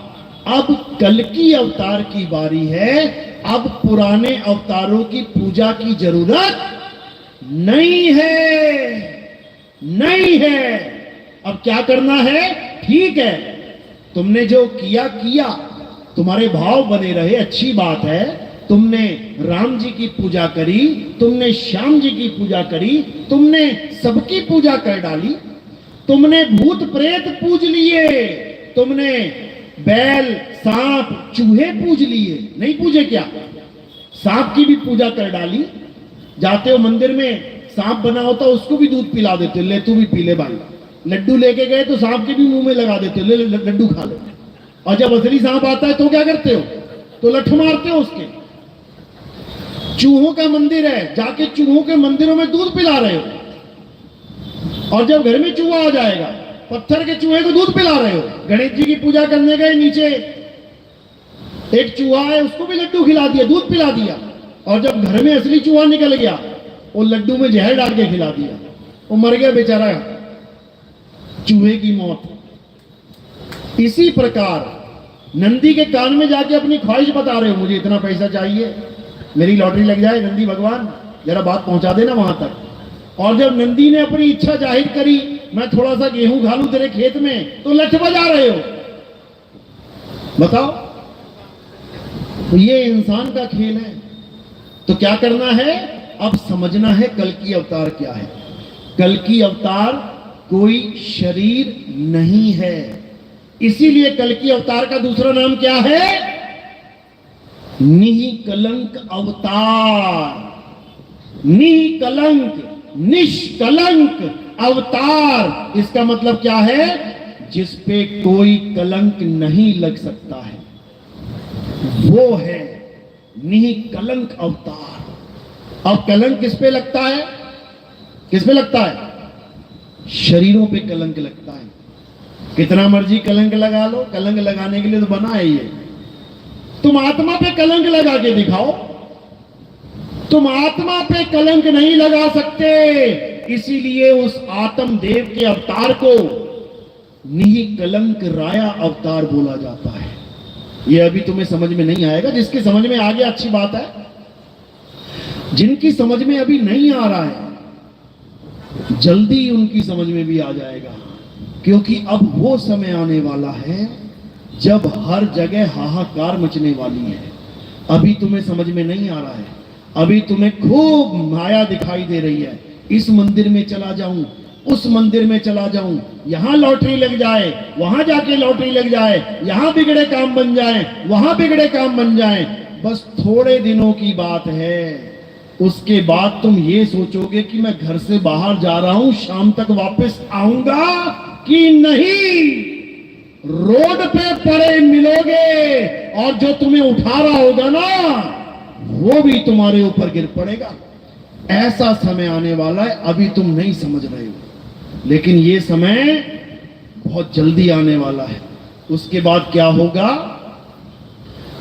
अब कल्कि अवतार की बारी है। अब पुराने अवतारों की पूजा की जरूरत नहीं है, नहीं है। अब क्या करना है? ठीक है, तुमने जो किया किया, तुम्हारे भाव बने रहे, अच्छी बात है। तुमने राम जी की पूजा करी, तुमने श्याम जी की पूजा करी, तुमने सबकी पूजा कर डाली, तुमने भूत प्रेत पूज लिए, तुमने बैल सांप चूहे पूज लिए, नहीं पूजे क्या? सांप की भी पूजा कर डाली। जाते हो मंदिर में, सांप बना होता उसको भी दूध पिला देते, ले तू भी पी ले भाई। लड्डू लेके गए तो सांप के भी मुंह में लगा देते, ले लड्डू खा ले। और जब असली सांप आता है तो क्या करते हो? तो लठ मारते हो उसके। चूहों का मंदिर है, जाके चूहों के मंदिरों में दूध पिला रहे हो। और जब घर में चूहा आ जाएगा, पत्थर के चूहे को दूध पिला रहे हो। गणेश जी की पूजा करने गए, नीचे एक चूहा है, उसको भी लड्डू खिला दिया, दूध पिला दिया। और जब घर में असली चूहा निकल गया, वो लड्डू में जहर डाल के खिला दिया, वो मर गया बेचारा, चूहे की मौत। इसी प्रकार नंदी के कान में जाके अपनी ख्वाहिश बता रहे हो, मुझे इतना पैसा चाहिए, मेरी लॉटरी लग जाए, नंदी भगवान जरा बात पहुंचा देना वहां तक। और जब नंदी ने अपनी इच्छा जाहिर करी, मैं थोड़ा सा गेहूं खा लूं तेरे खेत में, तो लठ बजा रहे हो। बताओ, तो ये इंसान का खेल है। तो क्या करना है? अब समझना है कल की अवतार क्या है। कल की अवतार कोई शरीर नहीं है। इसीलिए कल की अवतार का दूसरा नाम क्या है? निष्कलंक अवतार। निष्कलंक, निष्कलंक अवतार, इसका मतलब क्या है? जिस पे कोई कलंक नहीं लग सकता है, वो है निष्कलंक अवतार। अब कलंक किस पे लगता है? किस पे लगता है? शरीरों पे कलंक लगता है। कितना मर्जी कलंक लगा लो, कलंक लगाने के लिए तो बना है ये। तुम आत्मा पे कलंक लगा के दिखाओ, तुम आत्मा पे कलंक नहीं लगा सकते। इसीलिए उस आत्म देव के अवतार को निष्कलंक राया अवतार बोला जाता है। ये अभी तुम्हें समझ में नहीं आएगा, जिसकी समझ में आ गया अच्छी बात है। जिनकी समझ में अभी नहीं आ रहा है, जल्दी उनकी समझ में भी आ जाएगा। क्योंकि अब वो समय आने वाला है जब हर जगह हाहाकार मचने वाली है। अभी तुम्हें समझ में नहीं आ रहा है, अभी तुम्हें खूब माया दिखाई दे रही है। इस मंदिर में चला जाऊं, उस मंदिर में चला जाऊं, यहां लॉटरी लग जाए, वहां जाके लॉटरी लग जाए, यहां बिगड़े काम बन जाए, वहां बिगड़े काम बन जाए। बस थोड़े दिनों की बात है। उसके बाद तुम ये सोचोगे कि मैं घर से बाहर जा रहा हूं, शाम तक वापस आऊंगा कि नहीं। रोड पे पड़े मिलोगे, और जो तुम्हें उठा रहा होगा ना, वो भी तुम्हारे ऊपर गिर पड़ेगा। ऐसा समय आने वाला है, अभी तुम नहीं समझ रहे हो, लेकिन ये समय बहुत जल्दी आने वाला है। उसके बाद क्या होगा?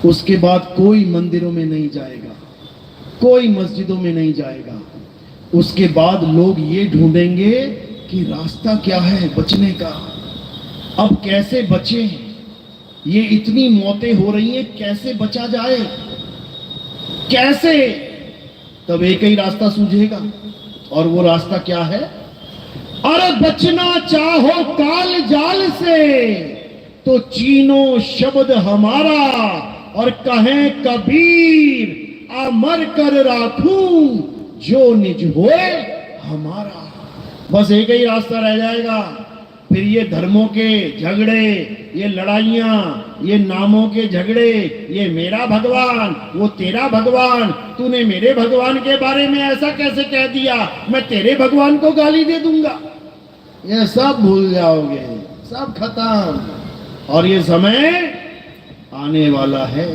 उसके बाद कोई मंदिरों में नहीं जाएगा, कोई मस्जिदों में नहीं जाएगा। उसके बाद लोग ये ढूंढेंगे कि रास्ता क्या है बचने का, अब कैसे बचे, ये इतनी मौतें हो रही हैं, कैसे बचा जाए, कैसे? तब एक ही रास्ता सूझेगा, और वो रास्ता क्या है? अरे बचना चाहो काल जाल से, तो चीनो शब्द हमारा, और कहें कबीर अमर कर राखूं जो निज होए हमारा। बस एक ही रास्ता रह जाएगा। फिर ये धर्मों के झगड़े, ये लड़ाइयां, ये नामों के झगड़े, ये मेरा भगवान, वो तेरा भगवान, तूने मेरे भगवान के बारे में ऐसा कैसे कह दिया, मैं तेरे भगवान को गाली दे दूंगा, ये सब भूल जाओगे, सब खत्म। और ये समय आने वाला है,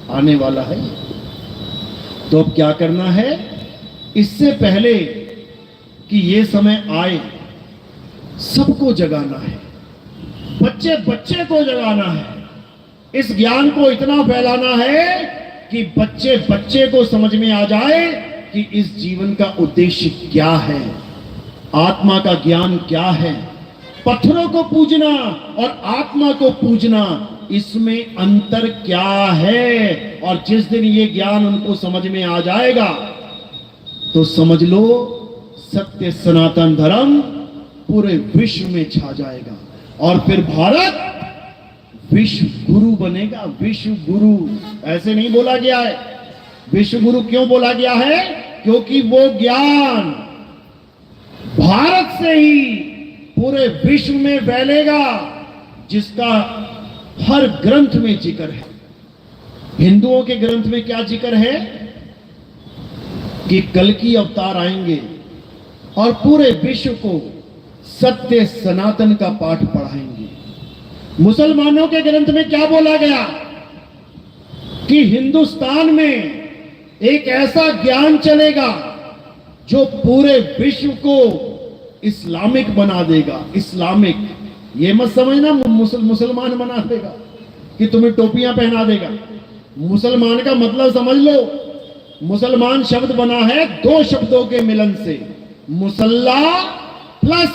आने वाला है। तो अब क्या करना है? इससे पहले कि ये समय आए, सबको जगाना है, बच्चे बच्चे को जगाना है। इस ज्ञान को इतना फैलाना है कि बच्चे बच्चे को समझ में आ जाए कि इस जीवन का उद्देश्य क्या है, आत्मा का ज्ञान क्या है। पत्थरों को पूजना और आत्मा को पूजना, इसमें अंतर क्या है? और जिस दिन ये ज्ञान उनको समझ में आ जाएगा, तो समझ लो सत्य सनातन धर्म पूरे विश्व में छा जाएगा। और फिर भारत विश्व गुरु बनेगा। विश्व गुरु ऐसे नहीं बोला गया है, विश्व गुरु क्यों बोला गया है? क्योंकि वो ज्ञान भारत से ही पूरे विश्व में फैलेगा, जिसका हर ग्रंथ में जिक्र है। हिंदुओं के ग्रंथ में क्या जिक्र है कि कल की अवतार आएंगे और पूरे विश्व को सत्य सनातन का पाठ पढ़ाएंगे। मुसलमानों के ग्रंथ में क्या बोला गया कि हिंदुस्तान में एक ऐसा ज्ञान चलेगा जो पूरे विश्व को इस्लामिक बना देगा। इस्लामिक, ये मत समझना मुसलमान बना देगा कि तुम्हें टोपियां पहना देगा। मुसलमान का मतलब समझ लो, मुसलमान शब्द बना है दो शब्दों के मिलन से, मुसल्ला प्लस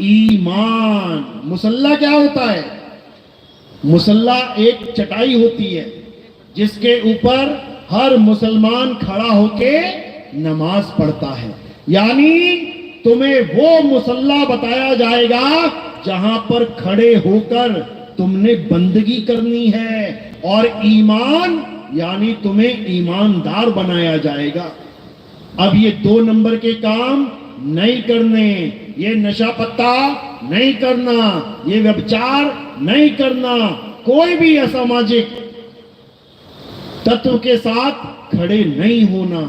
ईमान। मुसल्ला क्या होता है? मुसल्ला एक चटाई होती है जिसके ऊपर हर मुसलमान खड़ा होके नमाज पढ़ता है। यानी तुम्हें वो मुसल्ला बताया जाएगा जहां पर खड़े होकर तुमने बंदगी करनी है, और ईमान यानी तुम्हें ईमानदार बनाया जाएगा। अब ये 2 नंबर के काम नहीं करने, ये नशा पत्ता नहीं करना, ये व्यभिचार नहीं करना, कोई भी असामाजिक तत्व के साथ खड़े नहीं होना।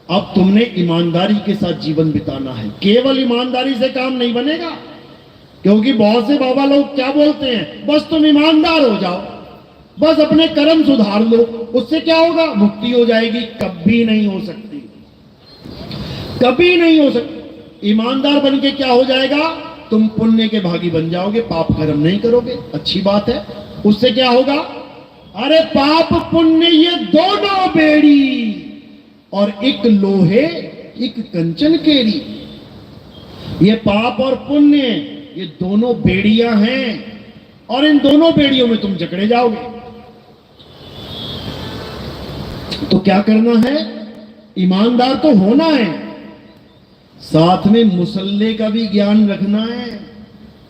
अब तुमने ईमानदारी के साथ जीवन बिताना है। केवल ईमानदारी से काम नहीं बनेगा, क्योंकि बहुत से बाबा लोग क्या बोलते हैं, बस तुम ईमानदार हो जाओ, बस अपने कर्म सुधार लो, उससे क्या होगा, मुक्ति हो जाएगी। कभी नहीं हो सकती, कभी नहीं हो सकती। ईमानदार बन के क्या हो जाएगा, तुम पुण्य के भागी बन जाओगे, पाप कर्म नहीं करोगे, अच्छी बात है। उससे क्या होगा, अरे पाप पुण्य ये दोनों बेड़ी, और एक लोहे एक कंचन केरी। ये पाप और पुण्य ये दोनों बेड़ियां हैं, और इन दोनों बेड़ियों में तुम जकड़े जाओगे। तो क्या करना है, ईमानदार तो होना है, साथ में मुसल्ले का भी ज्ञान रखना है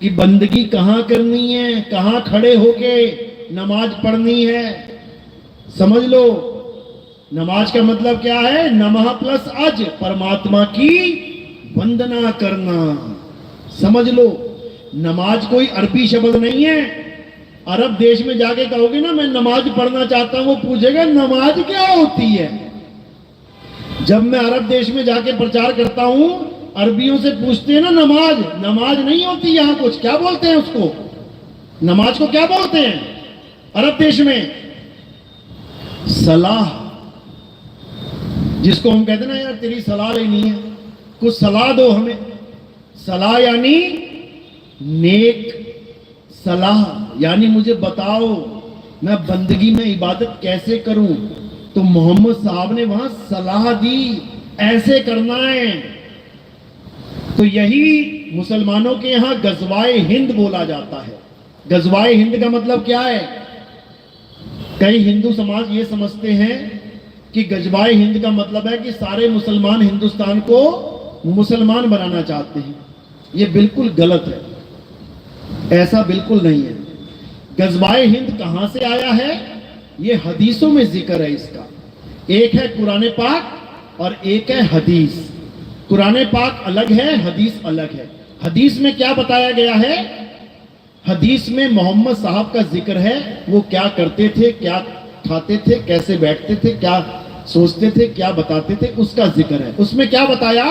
कि बंदगी कहां करनी है, कहां खड़े होके नमाज पढ़नी है। समझ लो, नमाज का मतलब क्या है, नमः प्लस अज, परमात्मा की वंदना करना। समझ लो, नमाज कोई अरबी शब्द नहीं है। अरब देश में जाके कहोगे ना मैं नमाज पढ़ना चाहता हूं, वो पूछेगा नमाज क्या होती है। जब मैं अरब देश में जाके प्रचार करता हूं, अरबियों से पूछते हैं ना नमाज, नमाज नहीं होती यहां कुछ, क्या बोलते हैं उसको, नमाज को क्या बोलते हैं अरब देश में, सलाह। जिसको हम कहते हैं ना यार तेरी सलाह लेनी है, कुछ सलाह दो हमें। सलाह यानी नेक सलाह, यानी मुझे बताओ मैं बंदगी में इबादत कैसे करूं। तो मोहम्मद साहब ने वहां सलाह दी, ऐसे करना है। तो यही मुसलमानों के यहां गजवाए हिंद बोला जाता है। गजवाए हिंद का मतलब क्या है, कई हिंदू समाज ये समझते हैं कि गजवाए हिंद का मतलब है कि सारे मुसलमान हिंदुस्तान को मुसलमान बनाना चाहते हैं। ये बिल्कुल गलत है, ऐसा बिल्कुल नहीं है। गजवाए हिंद कहां से आया है, ये हदीसों में जिक्र है इसका। एक है कुरान पाक और एक है हदीस। कुरान पाक अलग है, हदीस अलग है। हदीस में क्या बताया गया है, हदीस में मोहम्मद साहब का जिक्र है, वो क्या करते थे, क्या खाते थे, कैसे बैठते थे, क्या सोचते थे, क्या बताते थे, उसका जिक्र है। उसमें क्या बताया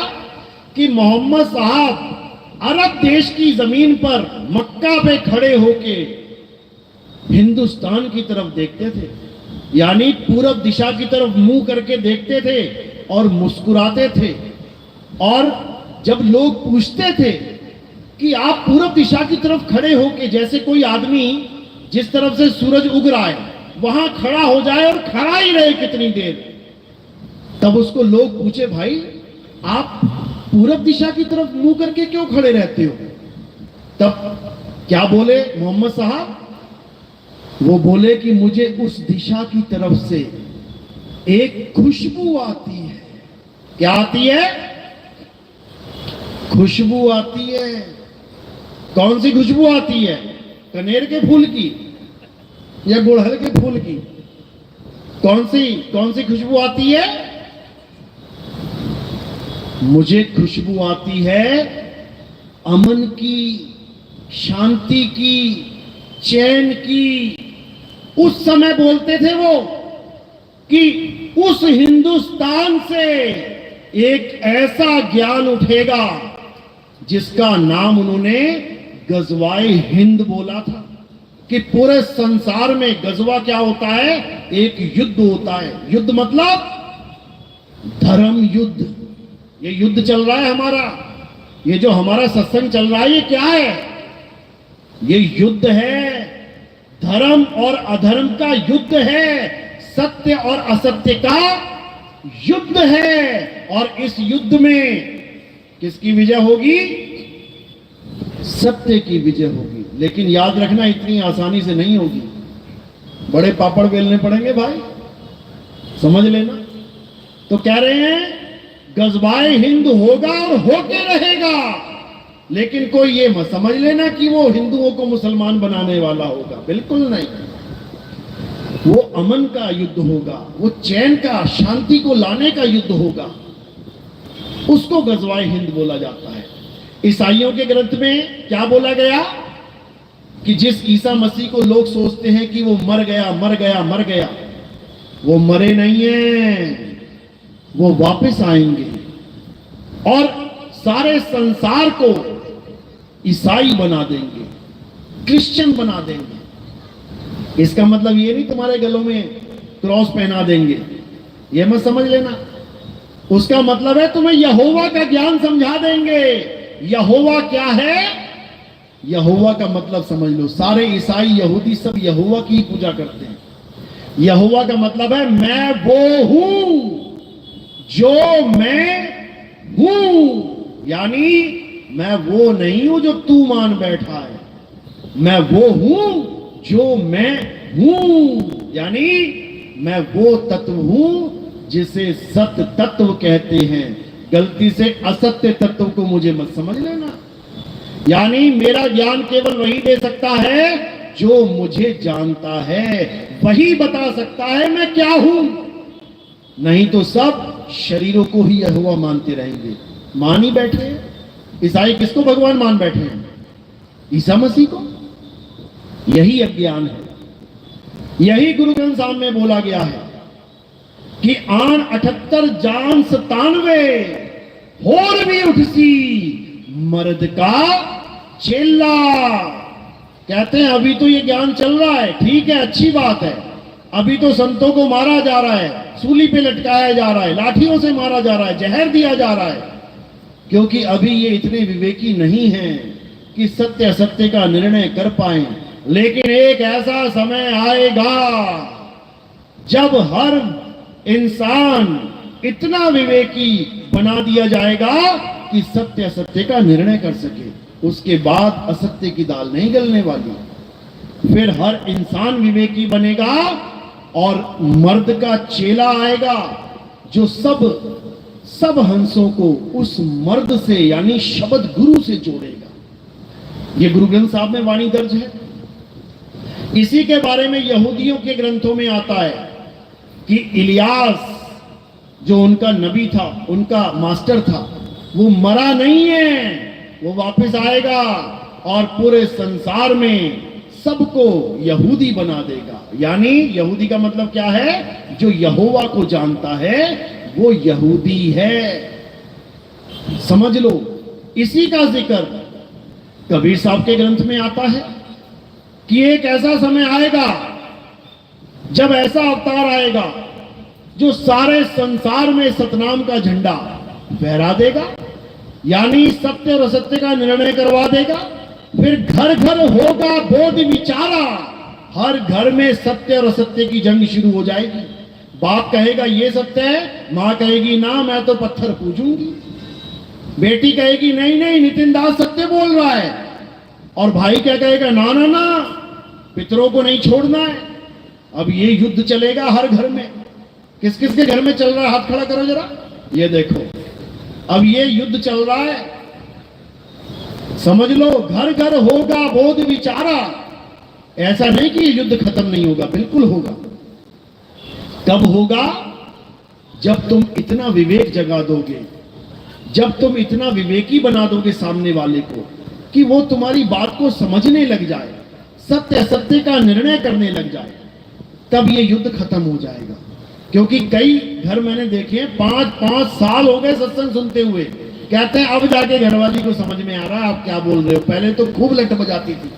कि मोहम्मद साहब अरब देश की जमीन पर मक्का पे खड़े होके हिंदुस्तान की तरफ देखते थे, यानी पूरब दिशा की तरफ मुंह करके देखते थे और मुस्कुराते थे। और जब लोग पूछते थे कि आप पूरब दिशा की तरफ खड़े होके, जैसे कोई आदमी जिस तरफ से सूरज उग रहा है वहां खड़ा हो जाए और खड़ा ही रहे कितनी देर, तब उसको लोग पूछे भाई आप पूरब दिशा की तरफ मुंह करके क्यों खड़े रहते हो। तब क्या बोले मोहम्मद साहब, वो बोले कि मुझे उस दिशा की तरफ से एक खुशबू आती है। क्या आती है, खुशबू आती है। कौन सी खुशबू आती है, कनेर के फूल की या गुड़हल के फूल की। कौन सी खुशबू आती है? मुझे खुशबू आती है अमन की, शांति की, चैन की। उस समय बोलते थे वो कि उस हिंदुस्तान से एक ऐसा ज्ञान उठेगा जिसका नाम उन्होंने गजवाए हिंद बोला था। कि पूरे संसार में गजवा क्या होता है? एक युद्ध होता है। युद्ध मतलब धर्म युद्ध। ये युद्ध चल रहा है हमारा, ये जो हमारा सत्संग चल रहा है, ये क्या है? ये युद्ध है, धर्म और अधर्म का युद्ध है, सत्य और असत्य का युद्ध है। और इस युद्ध में किसकी विजय होगी? सत्य की विजय होगी। लेकिन याद रखना, इतनी आसानी से नहीं होगी, बड़े पापड़ बेलने पड़ेंगे भाई, समझ लेना। तो कह रहे हैं गजवाए हिंद होगा और होके रहेगा, लेकिन कोई ये मत समझ लेना कि वो हिंदुओं को मुसलमान बनाने वाला होगा, बिल्कुल नहीं। वो अमन का युद्ध होगा, वो चैन का, शांति को लाने का युद्ध होगा। उसको गजवाए हिंद बोला जाता है। ईसाइयों के ग्रंथ में क्या बोला गया कि जिस ईसा मसीह को लोग सोचते हैं कि वो मर गया मर गया मर गया, वो मरे नहीं हैं, वो वापस आएंगे और सारे संसार को ईसाई बना देंगे, क्रिश्चियन बना देंगे। इसका मतलब ये नहीं तुम्हारे गलों में क्रॉस पहना देंगे, ये मत समझ लेना। उसका मतलब है तुम्हें यहोवा का ज्ञान समझा देंगे। यहोवा क्या है? यहोवा का मतलब समझ लो। सारे ईसाई, यहूदी सब यहोवा की पूजा करते हैं। यहोवा का मतलब है मैं वो हूं जो मैं हूं, यानी मैं वो नहीं हूं जो तू मान बैठा है, मैं वो हूं जो मैं हूं, यानी मैं वो तत्व हूं जिसे सत्य तत्व कहते हैं। गलती से असत्य तत्व को मुझे मत समझ लेना। यानी मेरा ज्ञान केवल वही दे सकता है जो मुझे जानता है, वही बता सकता है मैं क्या हूं। नहीं तो सब शरीरों को ही यहोवा मानते रहेंगे। मान ही बैठे हैं ईसाई, किसको भगवान मान बैठे हैं? ईसा मसीह को। यही अज्ञान है। यही गुरु ग्रंथ साहब में बोला गया है कि आन 78 जान 97 होर भी उठसी मर्द का चेला। कहते हैं अभी तो ये ज्ञान चल रहा है, ठीक है, अच्छी बात है। अभी तो संतों को मारा जा रहा है, सूली पे लटकाया जा रहा है, लाठियों से मारा जा रहा है, जहर दिया जा रहा है, क्योंकि अभी ये इतने विवेकी नहीं हैं कि सत्य असत्य का निर्णय कर पाए। लेकिन एक ऐसा समय आएगा जब हर इंसान इतना विवेकी बना दिया जाएगा कि सत्य असत्य का निर्णय कर सके। उसके बाद असत्य की दाल नहीं गलने वाली। फिर हर इंसान विवेकी बनेगा और मर्द का चेला आएगा जो सब हंसों को उस मर्द से यानी शब्द गुरु से जोड़ेगा। ये गुरु ग्रंथ साहब में वाणी दर्ज है। इसी के बारे में यहूदियों के ग्रंथों में आता है कि इलियास जो उनका नबी था, उनका मास्टर था, वो मरा नहीं है, वो वापस आएगा और पूरे संसार में सबको यहूदी बना देगा। यानी यहूदी का मतलब क्या है? जो यहोवा को जानता है वो यहूदी है, समझ लो। इसी का जिक्र कबीर साहब के ग्रंथ में आता है कि एक ऐसा समय आएगा जब ऐसा अवतार आएगा जो सारे संसार में सतनाम का झंडा फहरा देगा, यानी सत्य और असत्य का निर्णय करवा देगा। फिर घर घर होगा बोध विचारा, हर घर में सत्य और असत्य की जंग शुरू हो जाएगी। बाप कहेगा ये सत्य है, माँ कहेगी ना मैं तो पत्थर पूजूंगी, बेटी कहेगी नहीं नहीं नितिन दास सत्य बोल रहा है, और भाई क्या कहेगा ना ना ना पितरों को नहीं छोड़ना है। अब ये युद्ध चलेगा हर घर में। किस किस के घर में चल रहा है? हाथ खड़ा करो जरा, ये देखो, अब ये युद्ध चल रहा है, समझ लो। घर घर होगा बोध विचारा। ऐसा नहीं कि ये युद्ध खत्म नहीं होगा, बिल्कुल होगा। कब होगा? जब तुम इतना विवेक जगा दोगे, जब तुम इतना विवेकी बना दोगे सामने वाले को कि वो तुम्हारी बात को समझने लग जाए, सत्य असत्य का निर्णय करने लग जाए, तब ये युद्ध खत्म हो जाएगा। क्योंकि कई घर मैंने देखे 5-5 साल हो गए सत्संग सुनते हुए, कहते हैं अब जाके घरवाली को समझ में आ रहा है आप क्या बोल रहे हो, पहले तो खूब लट बजाती थी,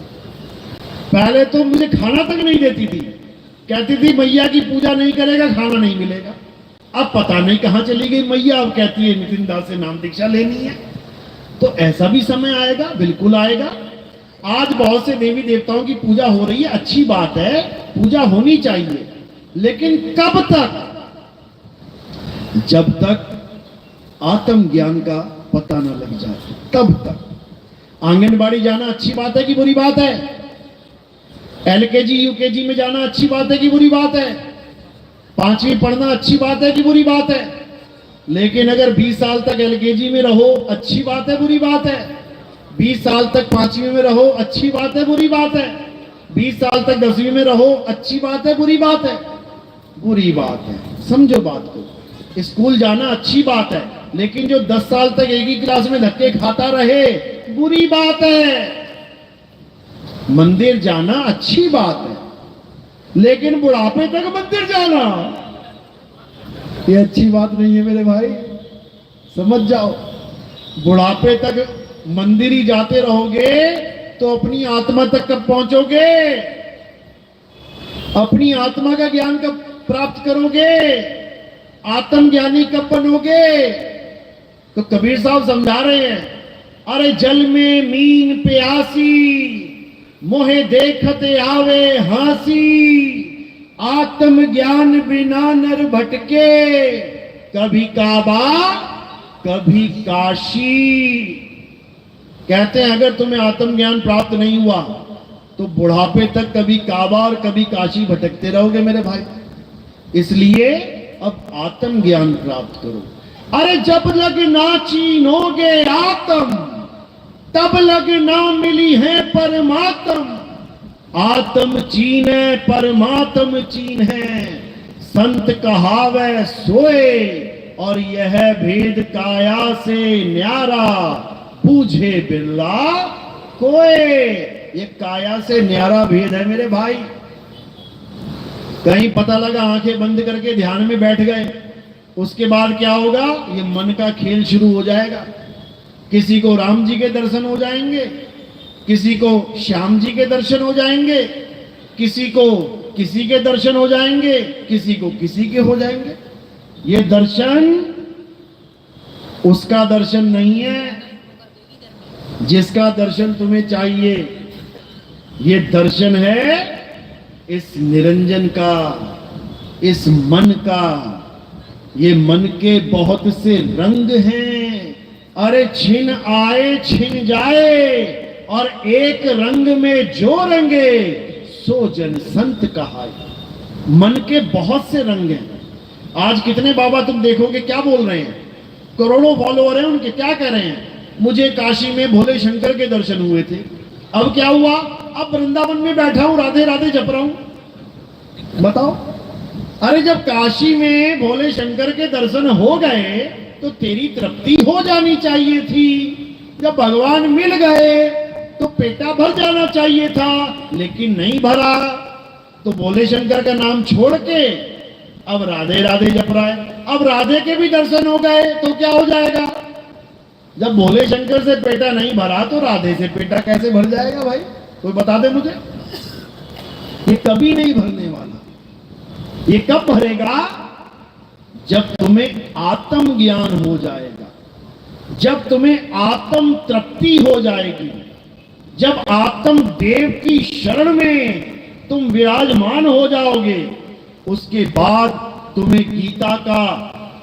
पहले तो मुझे खाना तक नहीं देती थी, कहती थी मैया की पूजा नहीं करेगा खाना नहीं मिलेगा। अब पता नहीं कहां चली गई मैया, अब कहती है नितिन दास से नाम दीक्षा लेनी है। तो ऐसा भी समय आएगा, बिल्कुल आएगा। आज बहुत से देवी देवताओं की पूजा हो रही है, अच्छी बात है, पूजा होनी चाहिए, लेकिन कब तक? जब तक आत्म ज्ञान का पता न लग जाए तब तक। आंगनबाड़ी जाना अच्छी बात है कि बुरी बात है? एलकेजी यूकेजी में जाना अच्छी बात है कि बुरी बात है? 5वीं पढ़ना अच्छी बात है कि बुरी बात है? लेकिन अगर 20 साल तक एलकेजी में रहो अच्छी बात है बुरी बात है? 20 साल तक 5वीं में रहो अच्छी बात है बुरी बात है? 20 साल तक 10वीं में रहो अच्छी बात है बुरी बात है? बुरी बात है। समझो बात को। स्कूल जाना अच्छी बात है, लेकिन जो 10 साल तक एक ही क्लास में धक्के खाता रहे बुरी बात है। मंदिर जाना अच्छी बात है, लेकिन बुढ़ापे तक मंदिर जाना ये अच्छी बात नहीं है मेरे भाई, समझ जाओ। बुढ़ापे तक मंदिर ही जाते रहोगे तो अपनी आत्मा तक कब पहुंचोगे? अपनी आत्मा का ज्ञान कब प्राप्त करोगे? आत्मज्ञानी कब बनोगे? तो कबीर साहब समझा रहे हैं, अरे जल में मीन प्यासी, मोहे देखते आवे हासी, आत्म ज्ञान बिना नर भटके, कभी काबा कभी काशी। कहते हैं अगर तुम्हें आत्मज्ञान प्राप्त नहीं हुआ तो बुढ़ापे तक कभी काबा और कभी काशी भटकते रहोगे मेरे भाई। इसलिए अब आत्मज्ञान प्राप्त करो। अरे जब लग ना चीनोगे आत्म, तब लग ना मिली है परमात्म। आत्म चीने परमात्म चीन है, संत कहावे सोए, और यह भेद काया से न्यारा, बूझे बिरला कोए। ये काया से न्यारा भेद है मेरे भाई। कहीं पता लगा आंखें बंद करके ध्यान में बैठ गए, उसके बाद क्या होगा? ये मन का खेल शुरू हो जाएगा। किसी को राम जी के दर्शन हो जाएंगे, किसी को श्याम जी के दर्शन हो जाएंगे, किसी को किसी के दर्शन हो जाएंगे, किसी को किसी के हो जाएंगे। ये दर्शन उसका दर्शन नहीं है जिसका दर्शन तुम्हें चाहिए। ये दर्शन है इस निरंजन का, इस मन का। ये मन के बहुत से रंग हैं। अरे छिन आए छिन जाए, और एक रंग में जो रंगे सो जन संत कहाए। मन के बहुत से रंग हैं। आज कितने बाबा तुम देखोगे क्या बोल रहे हैं, करोड़ों फॉलोअर हैं उनके, क्या कह रहे हैं? मुझे काशी में भोले शंकर के दर्शन हुए थे, अब क्या हुआ? अब वृंदावन में बैठा हूं, राधे राधे जप रहा हूं। बताओ। अरे जब काशी में भोले शंकर के दर्शन हो गए तो तेरी तृप्ति हो जानी चाहिए थी। जब भगवान मिल गए तो पेटा भर जाना चाहिए था, लेकिन नहीं भरा। तो भोले शंकर का नाम छोड़ के अब राधे राधे जप रहा है। अब राधे के भी दर्शन हो गए तो क्या हो जाएगा? जब भोले शंकर से पेटा नहीं भरा तो राधे से पेटा कैसे भर जाएगा भाई? कोई बता दे मुझे। ये कभी नहीं भरने वाला। ये कब भरेगा? जब तुम्हें आत्म ज्ञान हो जाएगा, जब तुम्हें आत्म तृप्ति हो जाएगी, जब आत्म देव की शरण में तुम विराजमान हो जाओगे, उसके बाद तुम्हें गीता का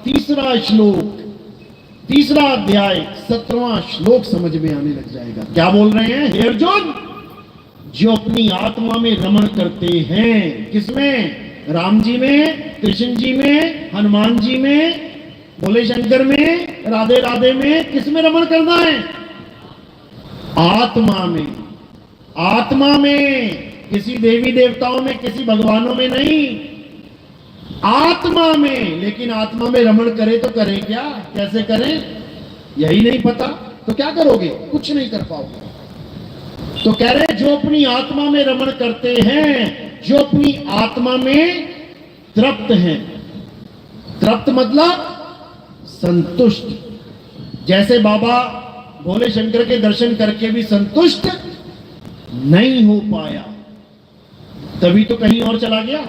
तीसरा श्लोक, तीसरा अध्याय 17वां श्लोक समझ में आने लग जाएगा। क्या बोल रहे हैं हे अर्जुन? जो अपनी आत्मा में रमण करते हैं, किसमें? राम जी में, कृष्ण जी में, हनुमान जी में, भोले शंकर में, राधे राधे में। किसमें रमण करना है? आत्मा में। आत्मा में, किसी देवी देवताओं में, किसी भगवानों में नहीं। आत्मा में, लेकिन आत्मा में रमण करे तो करें क्या, कैसे करें यही नहीं पता, तो क्या करोगे, कुछ नहीं कर पाओगे। तो कह रहे जो अपनी आत्मा में रमण करते हैं, जो अपनी आत्मा में तृप्त हैं, तृप्त मतलब संतुष्ट। जैसे बाबा भोले शंकर के दर्शन करके भी संतुष्ट नहीं हो पाया, तभी तो कहीं और चला गया,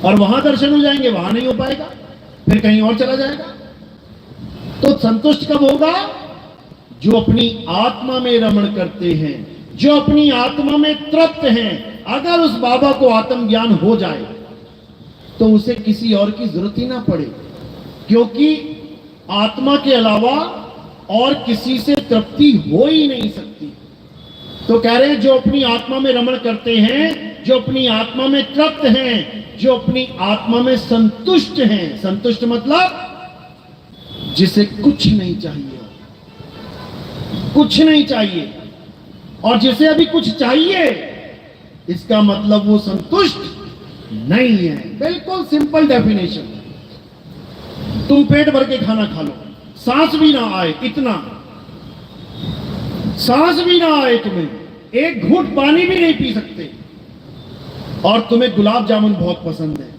और वहां दर्शन हो जाएंगे, वहां नहीं हो पाएगा, फिर कहीं और चला जाएगा। तो संतुष्ट कब होगा, जो अपनी आत्मा में रमण करते हैं, जो अपनी आत्मा में तृप्त हैं। अगर उस बाबा को आत्मज्ञान हो जाए तो उसे किसी और की जरूरत ही ना पड़े, क्योंकि आत्मा के अलावा और किसी से तृप्ति हो ही नहीं सकती। तो कह रहे हैं जो अपनी आत्मा में रमण करते हैं, जो अपनी आत्मा में तृप्त हैं, जो अपनी आत्मा में संतुष्ट हैं, संतुष्ट मतलब जिसे कुछ नहीं चाहिए, कुछ नहीं चाहिए, और जिसे अभी कुछ चाहिए इसका मतलब वो संतुष्ट नहीं है। बिल्कुल सिंपल डेफिनेशन। तुम पेट भर के खाना खा लो, सांस भी ना आए, इतना सांस भी ना आए, तुम्हें एक घूंट पानी भी नहीं पी सकते, और तुम्हें गुलाब जामुन बहुत पसंद है,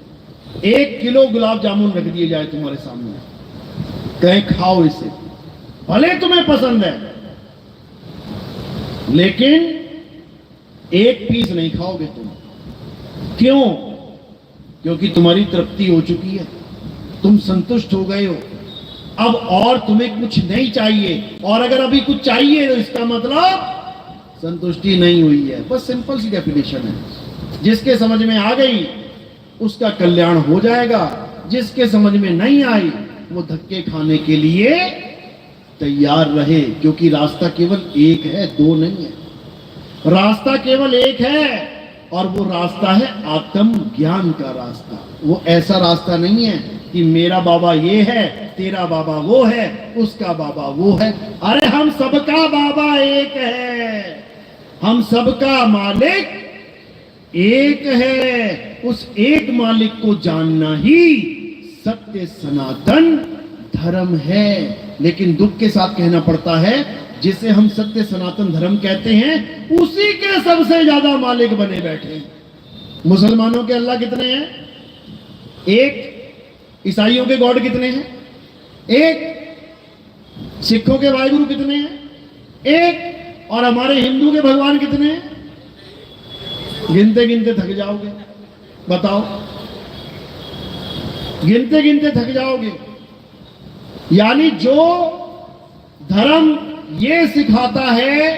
1 किलो गुलाब जामुन रख दिए जाए तुम्हारे सामने, कहीं खाओ इसे, भले तुम्हें पसंद है, लेकिन एक पीस नहीं खाओगे तुम। क्यों? क्योंकि तुम्हारी तृप्ति हो चुकी है, तुम संतुष्ट हो गए हो, अब और तुम्हें कुछ नहीं चाहिए, और अगर अभी कुछ चाहिए तो इसका मतलब संतुष्टि नहीं हुई है। बस सिंपल सी डेफिनेशन है। जिसके समझ में आ गई उसका कल्याण हो जाएगा, जिसके समझ में नहीं आई वो धक्के खाने के लिए तैयार रहे, क्योंकि रास्ता केवल एक है, दो नहीं है। रास्ता केवल एक है, और वो रास्ता है आत्म ज्ञान का रास्ता। वो ऐसा रास्ता नहीं है कि मेरा बाबा ये है, तेरा बाबा वो है, उसका बाबा वो है। अरे हम सबका बाबा एक है, हम सबका मालिक एक है। उस एक मालिक को जानना ही सत्य सनातन धर्म है। लेकिन दुख के साथ कहना पड़ता है, जिसे हम सत्य सनातन धर्म कहते हैं उसी के सबसे ज्यादा मालिक बने बैठे हैं। मुसलमानों के अल्लाह कितने हैं? एक। ईसाइयों के गॉड कितने हैं? एक। सिखों के वाहिगुरु कितने हैं? एक। और हमारे हिंदू के भगवान कितने हैं? गिनते गिनते थक जाओगे। बताओ, गिनते गिनते थक जाओगे। यानी जो धर्म ये सिखाता है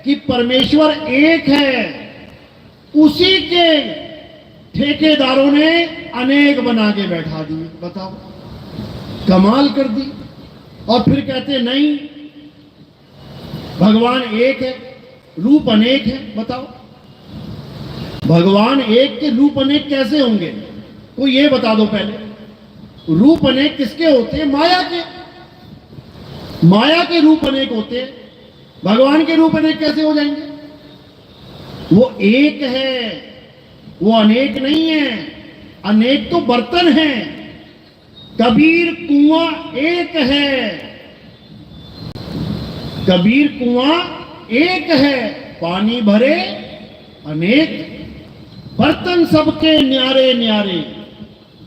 कि परमेश्वर एक है, उसी के ठेकेदारों ने अनेक बना के बैठा दिए। बताओ, कमाल कर दी। और फिर कहते नहीं, भगवान एक है, रूप अनेक है। बताओ, भगवान एक के रूप अनेक कैसे होंगे? कोई ये बता दो पहले। रूप अनेक किसके होते हैं? माया के। माया के रूप अनेक होते हैं, भगवान के रूप अनेक कैसे हो जाएंगे? वो एक है, वो अनेक नहीं है। अनेक तो बर्तन है। कबीर कुआं एक है, कबीर कुआं एक है, पानी भरे अनेक, बर्तन सबके न्यारे न्यारे,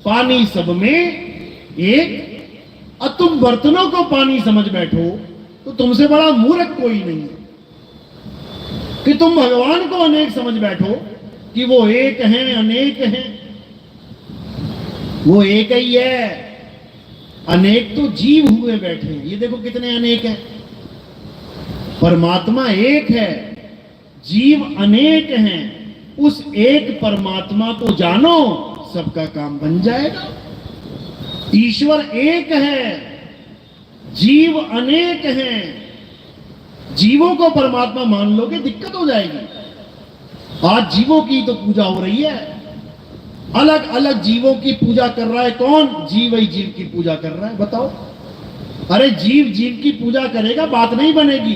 पानी सब में एक। अब तुम बर्तनों को पानी समझ बैठो तो तुमसे बड़ा मूर्ख कोई नहीं है कि तुम भगवान को अनेक समझ बैठो कि वो एक हैं, अनेक हैं। वो एक ही है, अनेक तो जीव हुए बैठे हैं। ये देखो कितने अनेक हैं। परमात्मा एक है, जीव अनेक हैं। उस एक परमात्मा को जानो, सबका काम बन जाएगा। ईश्वर एक है, जीव अनेक हैं। जीवों को परमात्मा मान लोगे, दिक्कत हो जाएगी। आज जीवों की तो पूजा हो रही है, अलग अलग जीवों की पूजा कर रहा है। कौन? जीव ही जीव की पूजा कर रहा है। बताओ, अरे जीव जीव की पूजा करेगा, बात नहीं बनेगी।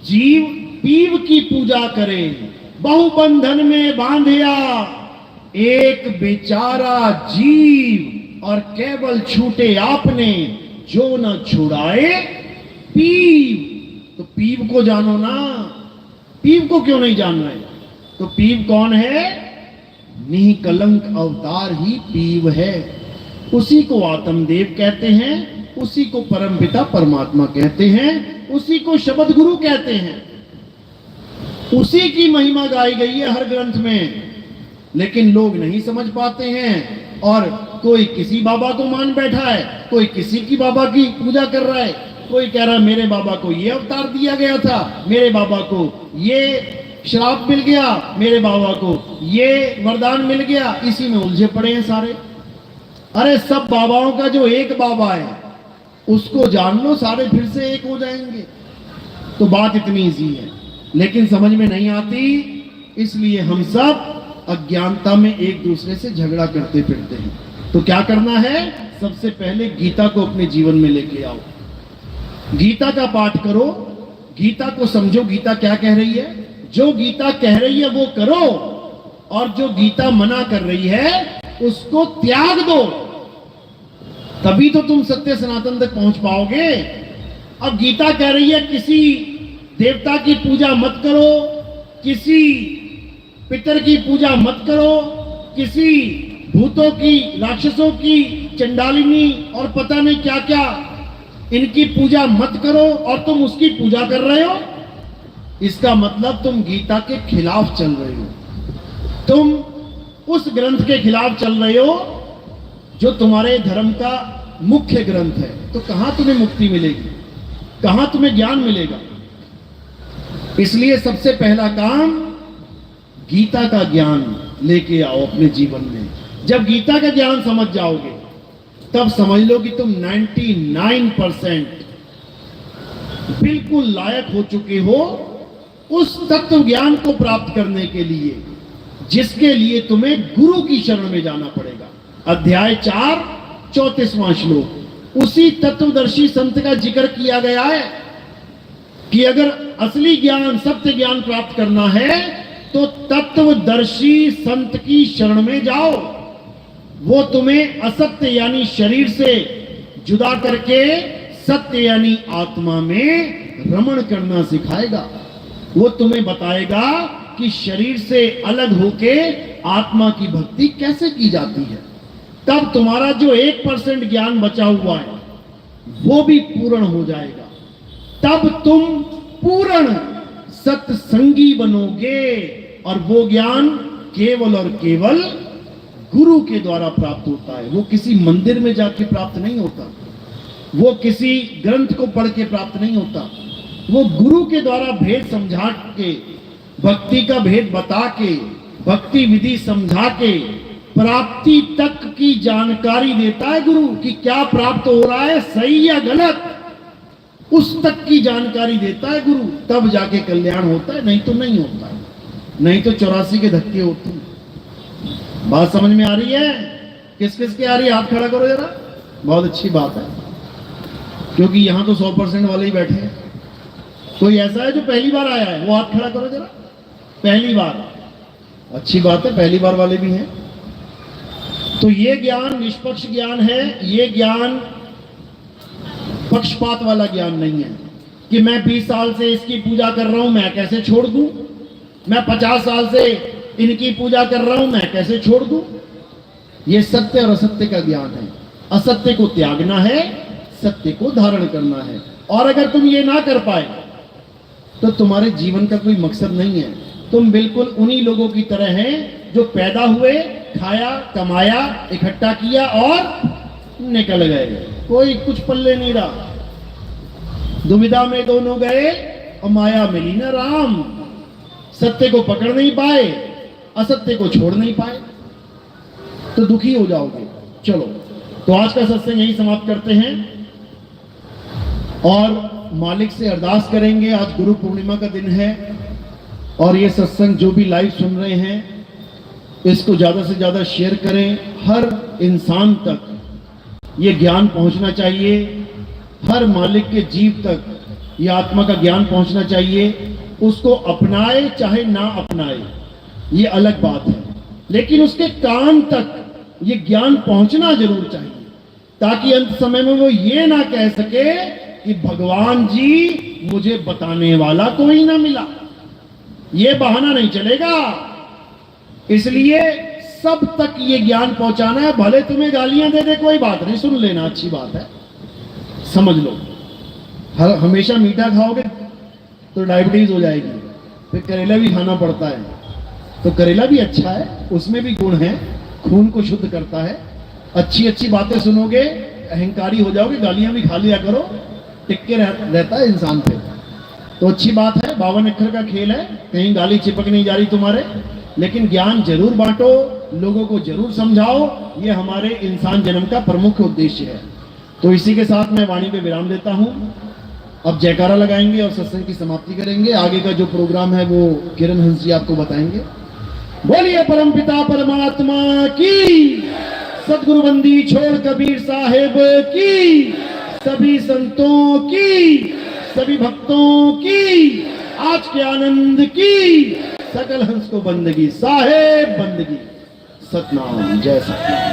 जीव पीव की पूजा करे, बहुबंधन में बांधिया, एक बेचारा जीव और केवल छूटे आपने, जो न छुड़ाए पीव। तो पीव को जानो ना, पीव को क्यों नहीं जान रहे? तो पीव कौन है? निष्कलंक अवतार ही पीव है। उसी को आत्मदेव कहते हैं, उसी को परमपिता परमात्मा कहते हैं, उसी को शब्द गुरु कहते हैं। उसी की महिमा गाई गई है हर ग्रंथ में, लेकिन लोग नहीं समझ पाते हैं। और कोई किसी बाबा को मान बैठा है, कोई किसी की बाबा की पूजा कर रहा है, कोई कह रहा है मेरे बाबा को ये अवतार दिया गया था, मेरे बाबा को ये श्राप मिल गया, मेरे बाबा को ये वरदान मिल गया। इसी में उलझे पड़े हैं सारे। अरे सब बाबाओं का जो एक बाबा है उसको जान लो, सारे फिर से एक हो जाएंगे। तो बात इतनी ईजी है, लेकिन समझ में नहीं आती, इसलिए हम सब अज्ञानता में एक दूसरे से झगड़ा करते फिरते हैं। तो क्या करना है? सबसे पहले गीता को अपने जीवन में लेके आओ, गीता का पाठ करो, गीता को समझो, गीता क्या कह रही है। जो गीता कह रही है वो करो, और जो गीता मना कर रही है उसको त्याग दो, तभी तो तुम सत्य सनातन तक पहुंच पाओगे। अब गीता कह रही है किसी देवता की पूजा मत करो, किसी पितर की पूजा मत करो, किसी भूतों की, राक्षसों की, चंडालिनी और पता नहीं क्या क्या, इनकी पूजा मत करो, और तुम उसकी पूजा कर रहे हो। इसका मतलब तुम गीता के खिलाफ चल रहे हो, तुम उस ग्रंथ के खिलाफ चल रहे हो जो तुम्हारे धर्म का मुख्य ग्रंथ है। तो कहां तुम्हें मुक्ति मिलेगी, कहां तुम्हें ज्ञान मिलेगा? इसलिए सबसे पहला काम गीता का ज्ञान लेके आओ अपने जीवन में। जब गीता का ज्ञान समझ जाओगे तब समझ लो कि तुम 99% बिल्कुल लायक हो चुके हो उस तत्व ज्ञान को प्राप्त करने के लिए, जिसके लिए तुम्हें गुरु की शरण में जाना पड़ेगा। अध्याय 4 34वां श्लोक, उसी तत्वदर्शी संत का जिक्र किया गया है कि अगर असली ज्ञान, सत्य ज्ञान प्राप्त करना है तो तत्वदर्शी संत की शरण में जाओ। वो तुम्हें असत्य यानी शरीर से जुदा करके सत्य यानी आत्मा में रमण करना सिखाएगा। वो तुम्हें बताएगा कि शरीर से अलग होके आत्मा की भक्ति कैसे की जाती है। तब तुम्हारा जो 1% ज्ञान बचा हुआ है वो भी पूर्ण हो जाएगा। तब तुम पूर्ण सत्संगी बनोगे, और वो ज्ञान केवल और केवल गुरु के द्वारा प्राप्त होता है। वो किसी मंदिर में जाके प्राप्त नहीं होता, वो किसी ग्रंथ को पढ़ के प्राप्त नहीं होता, वो गुरु के द्वारा भेद समझा के, भक्ति का भेद बता के, भक्ति विधि समझा के प्राप्ति तक की जानकारी देता है गुरु, कि क्या प्राप्त हो रहा है, सही या गलत, उस तक की जानकारी देता है गुरु। तब जाके कल्याण होता है, नहीं तो नहीं होता है, नहीं तो 84 के धक्के होते हैं। बात समझ में आ रही है? किस किस के आ रही है? हाथ खड़ा करो जरा। बहुत अच्छी बात है, क्योंकि यहां तो 100% वाले ही बैठे हैं। कोई ऐसा है जो पहली बार आया है? वो हाथ खड़ा करो जरा। पहली बार, अच्छी बात है, पहली बार वाले भी हैं। तो ये ज्ञान निष्पक्ष ज्ञान है, ये ज्ञान पक्षपात वाला ज्ञान नहीं है कि मैं 20 साल से इसकी पूजा कर रहा हूं, मैं कैसे छोड़ दूं, मैं 50 साल से इनकी पूजा कर रहा हूं, मैं कैसे छोड़ दूं। ये सत्य और असत्य का ज्ञान है। असत्य को त्यागना है, सत्य को धारण करना है। और अगर तुम ये ना कर पाए तो तुम्हारे जीवन का कोई मकसद नहीं है। तुम बिल्कुल उन्हीं लोगों की तरह हैं जो पैदा हुए, खाया, कमाया, इकट्ठा किया और निकल गए, कोई कुछ पल्ले नहीं रहा। दुविधा में दोनों गए और माया मिली न राम। सत्य को पकड़ नहीं पाए, असत्य को छोड़ नहीं पाए, तो दुखी हो जाओगे। चलो, तो आज का सत्संग यही समाप्त करते हैं और मालिक से अरदास करेंगे। आज गुरु पूर्णिमा का दिन है और ये सत्संग जो भी लाइव सुन रहे हैं इसको ज्यादा से ज्यादा शेयर करें। हर इंसान तक ये ज्ञान पहुंचना चाहिए, हर मालिक के जीव तक ये आत्मा का ज्ञान पहुंचना चाहिए। उसको अपनाए चाहे ना अपनाए, ये अलग बात है। लेकिन उसके कान तक ये ज्ञान पहुंचना जरूर चाहिए, ताकि अंत समय में वो ये ना कह सके कि भगवान जी मुझे बताने वाला कोई ना मिला। ये बहाना नहीं चलेगा। इसलिए सब तक ये ज्ञान पहुंचाना है। भले तुम्हें गालियां दे दे, कोई बात नहीं, सुन लेना, अच्छी बात है, समझ लो। हमेशा मीठा खाओगे तो डायबिटीज हो जाएगी, फिर करेला भी खाना पड़ता है, तो करेला भी अच्छा है, उसमें भी गुण है, खून को शुद्ध करता है। अच्छी अच्छी बातें सुनोगे, अहंकारी हो जाओगे, गालियां भी खा लिया करो, टिक के रहता है इंसान पे। तो अच्छी बात है, 52 अक्षर का खेल है, कहीं गाली चिपक नहीं जा रही तुम्हारे, लेकिन ज्ञान जरूर बांटो, लोगों को जरूर समझाओ, ये हमारे इंसान जन्म का प्रमुख उद्देश्य है। तो इसी के साथ मैं वाणी पे विराम देता हूं। अब जयकारा लगाएंगे और सत्संग की समाप्ति करेंगे। आगे का जो प्रोग्राम है वो किरण हंस जी आपको बताएंगे। बोलिए परम पिता परमात्मा की, सदगुरु बंदी छोड़ कबीर साहेब की, सभी संतों की, सभी भक्तों की, आज के आनंद की, सकल हंस को बंदगी, साहेब बंदगी, सतनाम, जय सतनाम।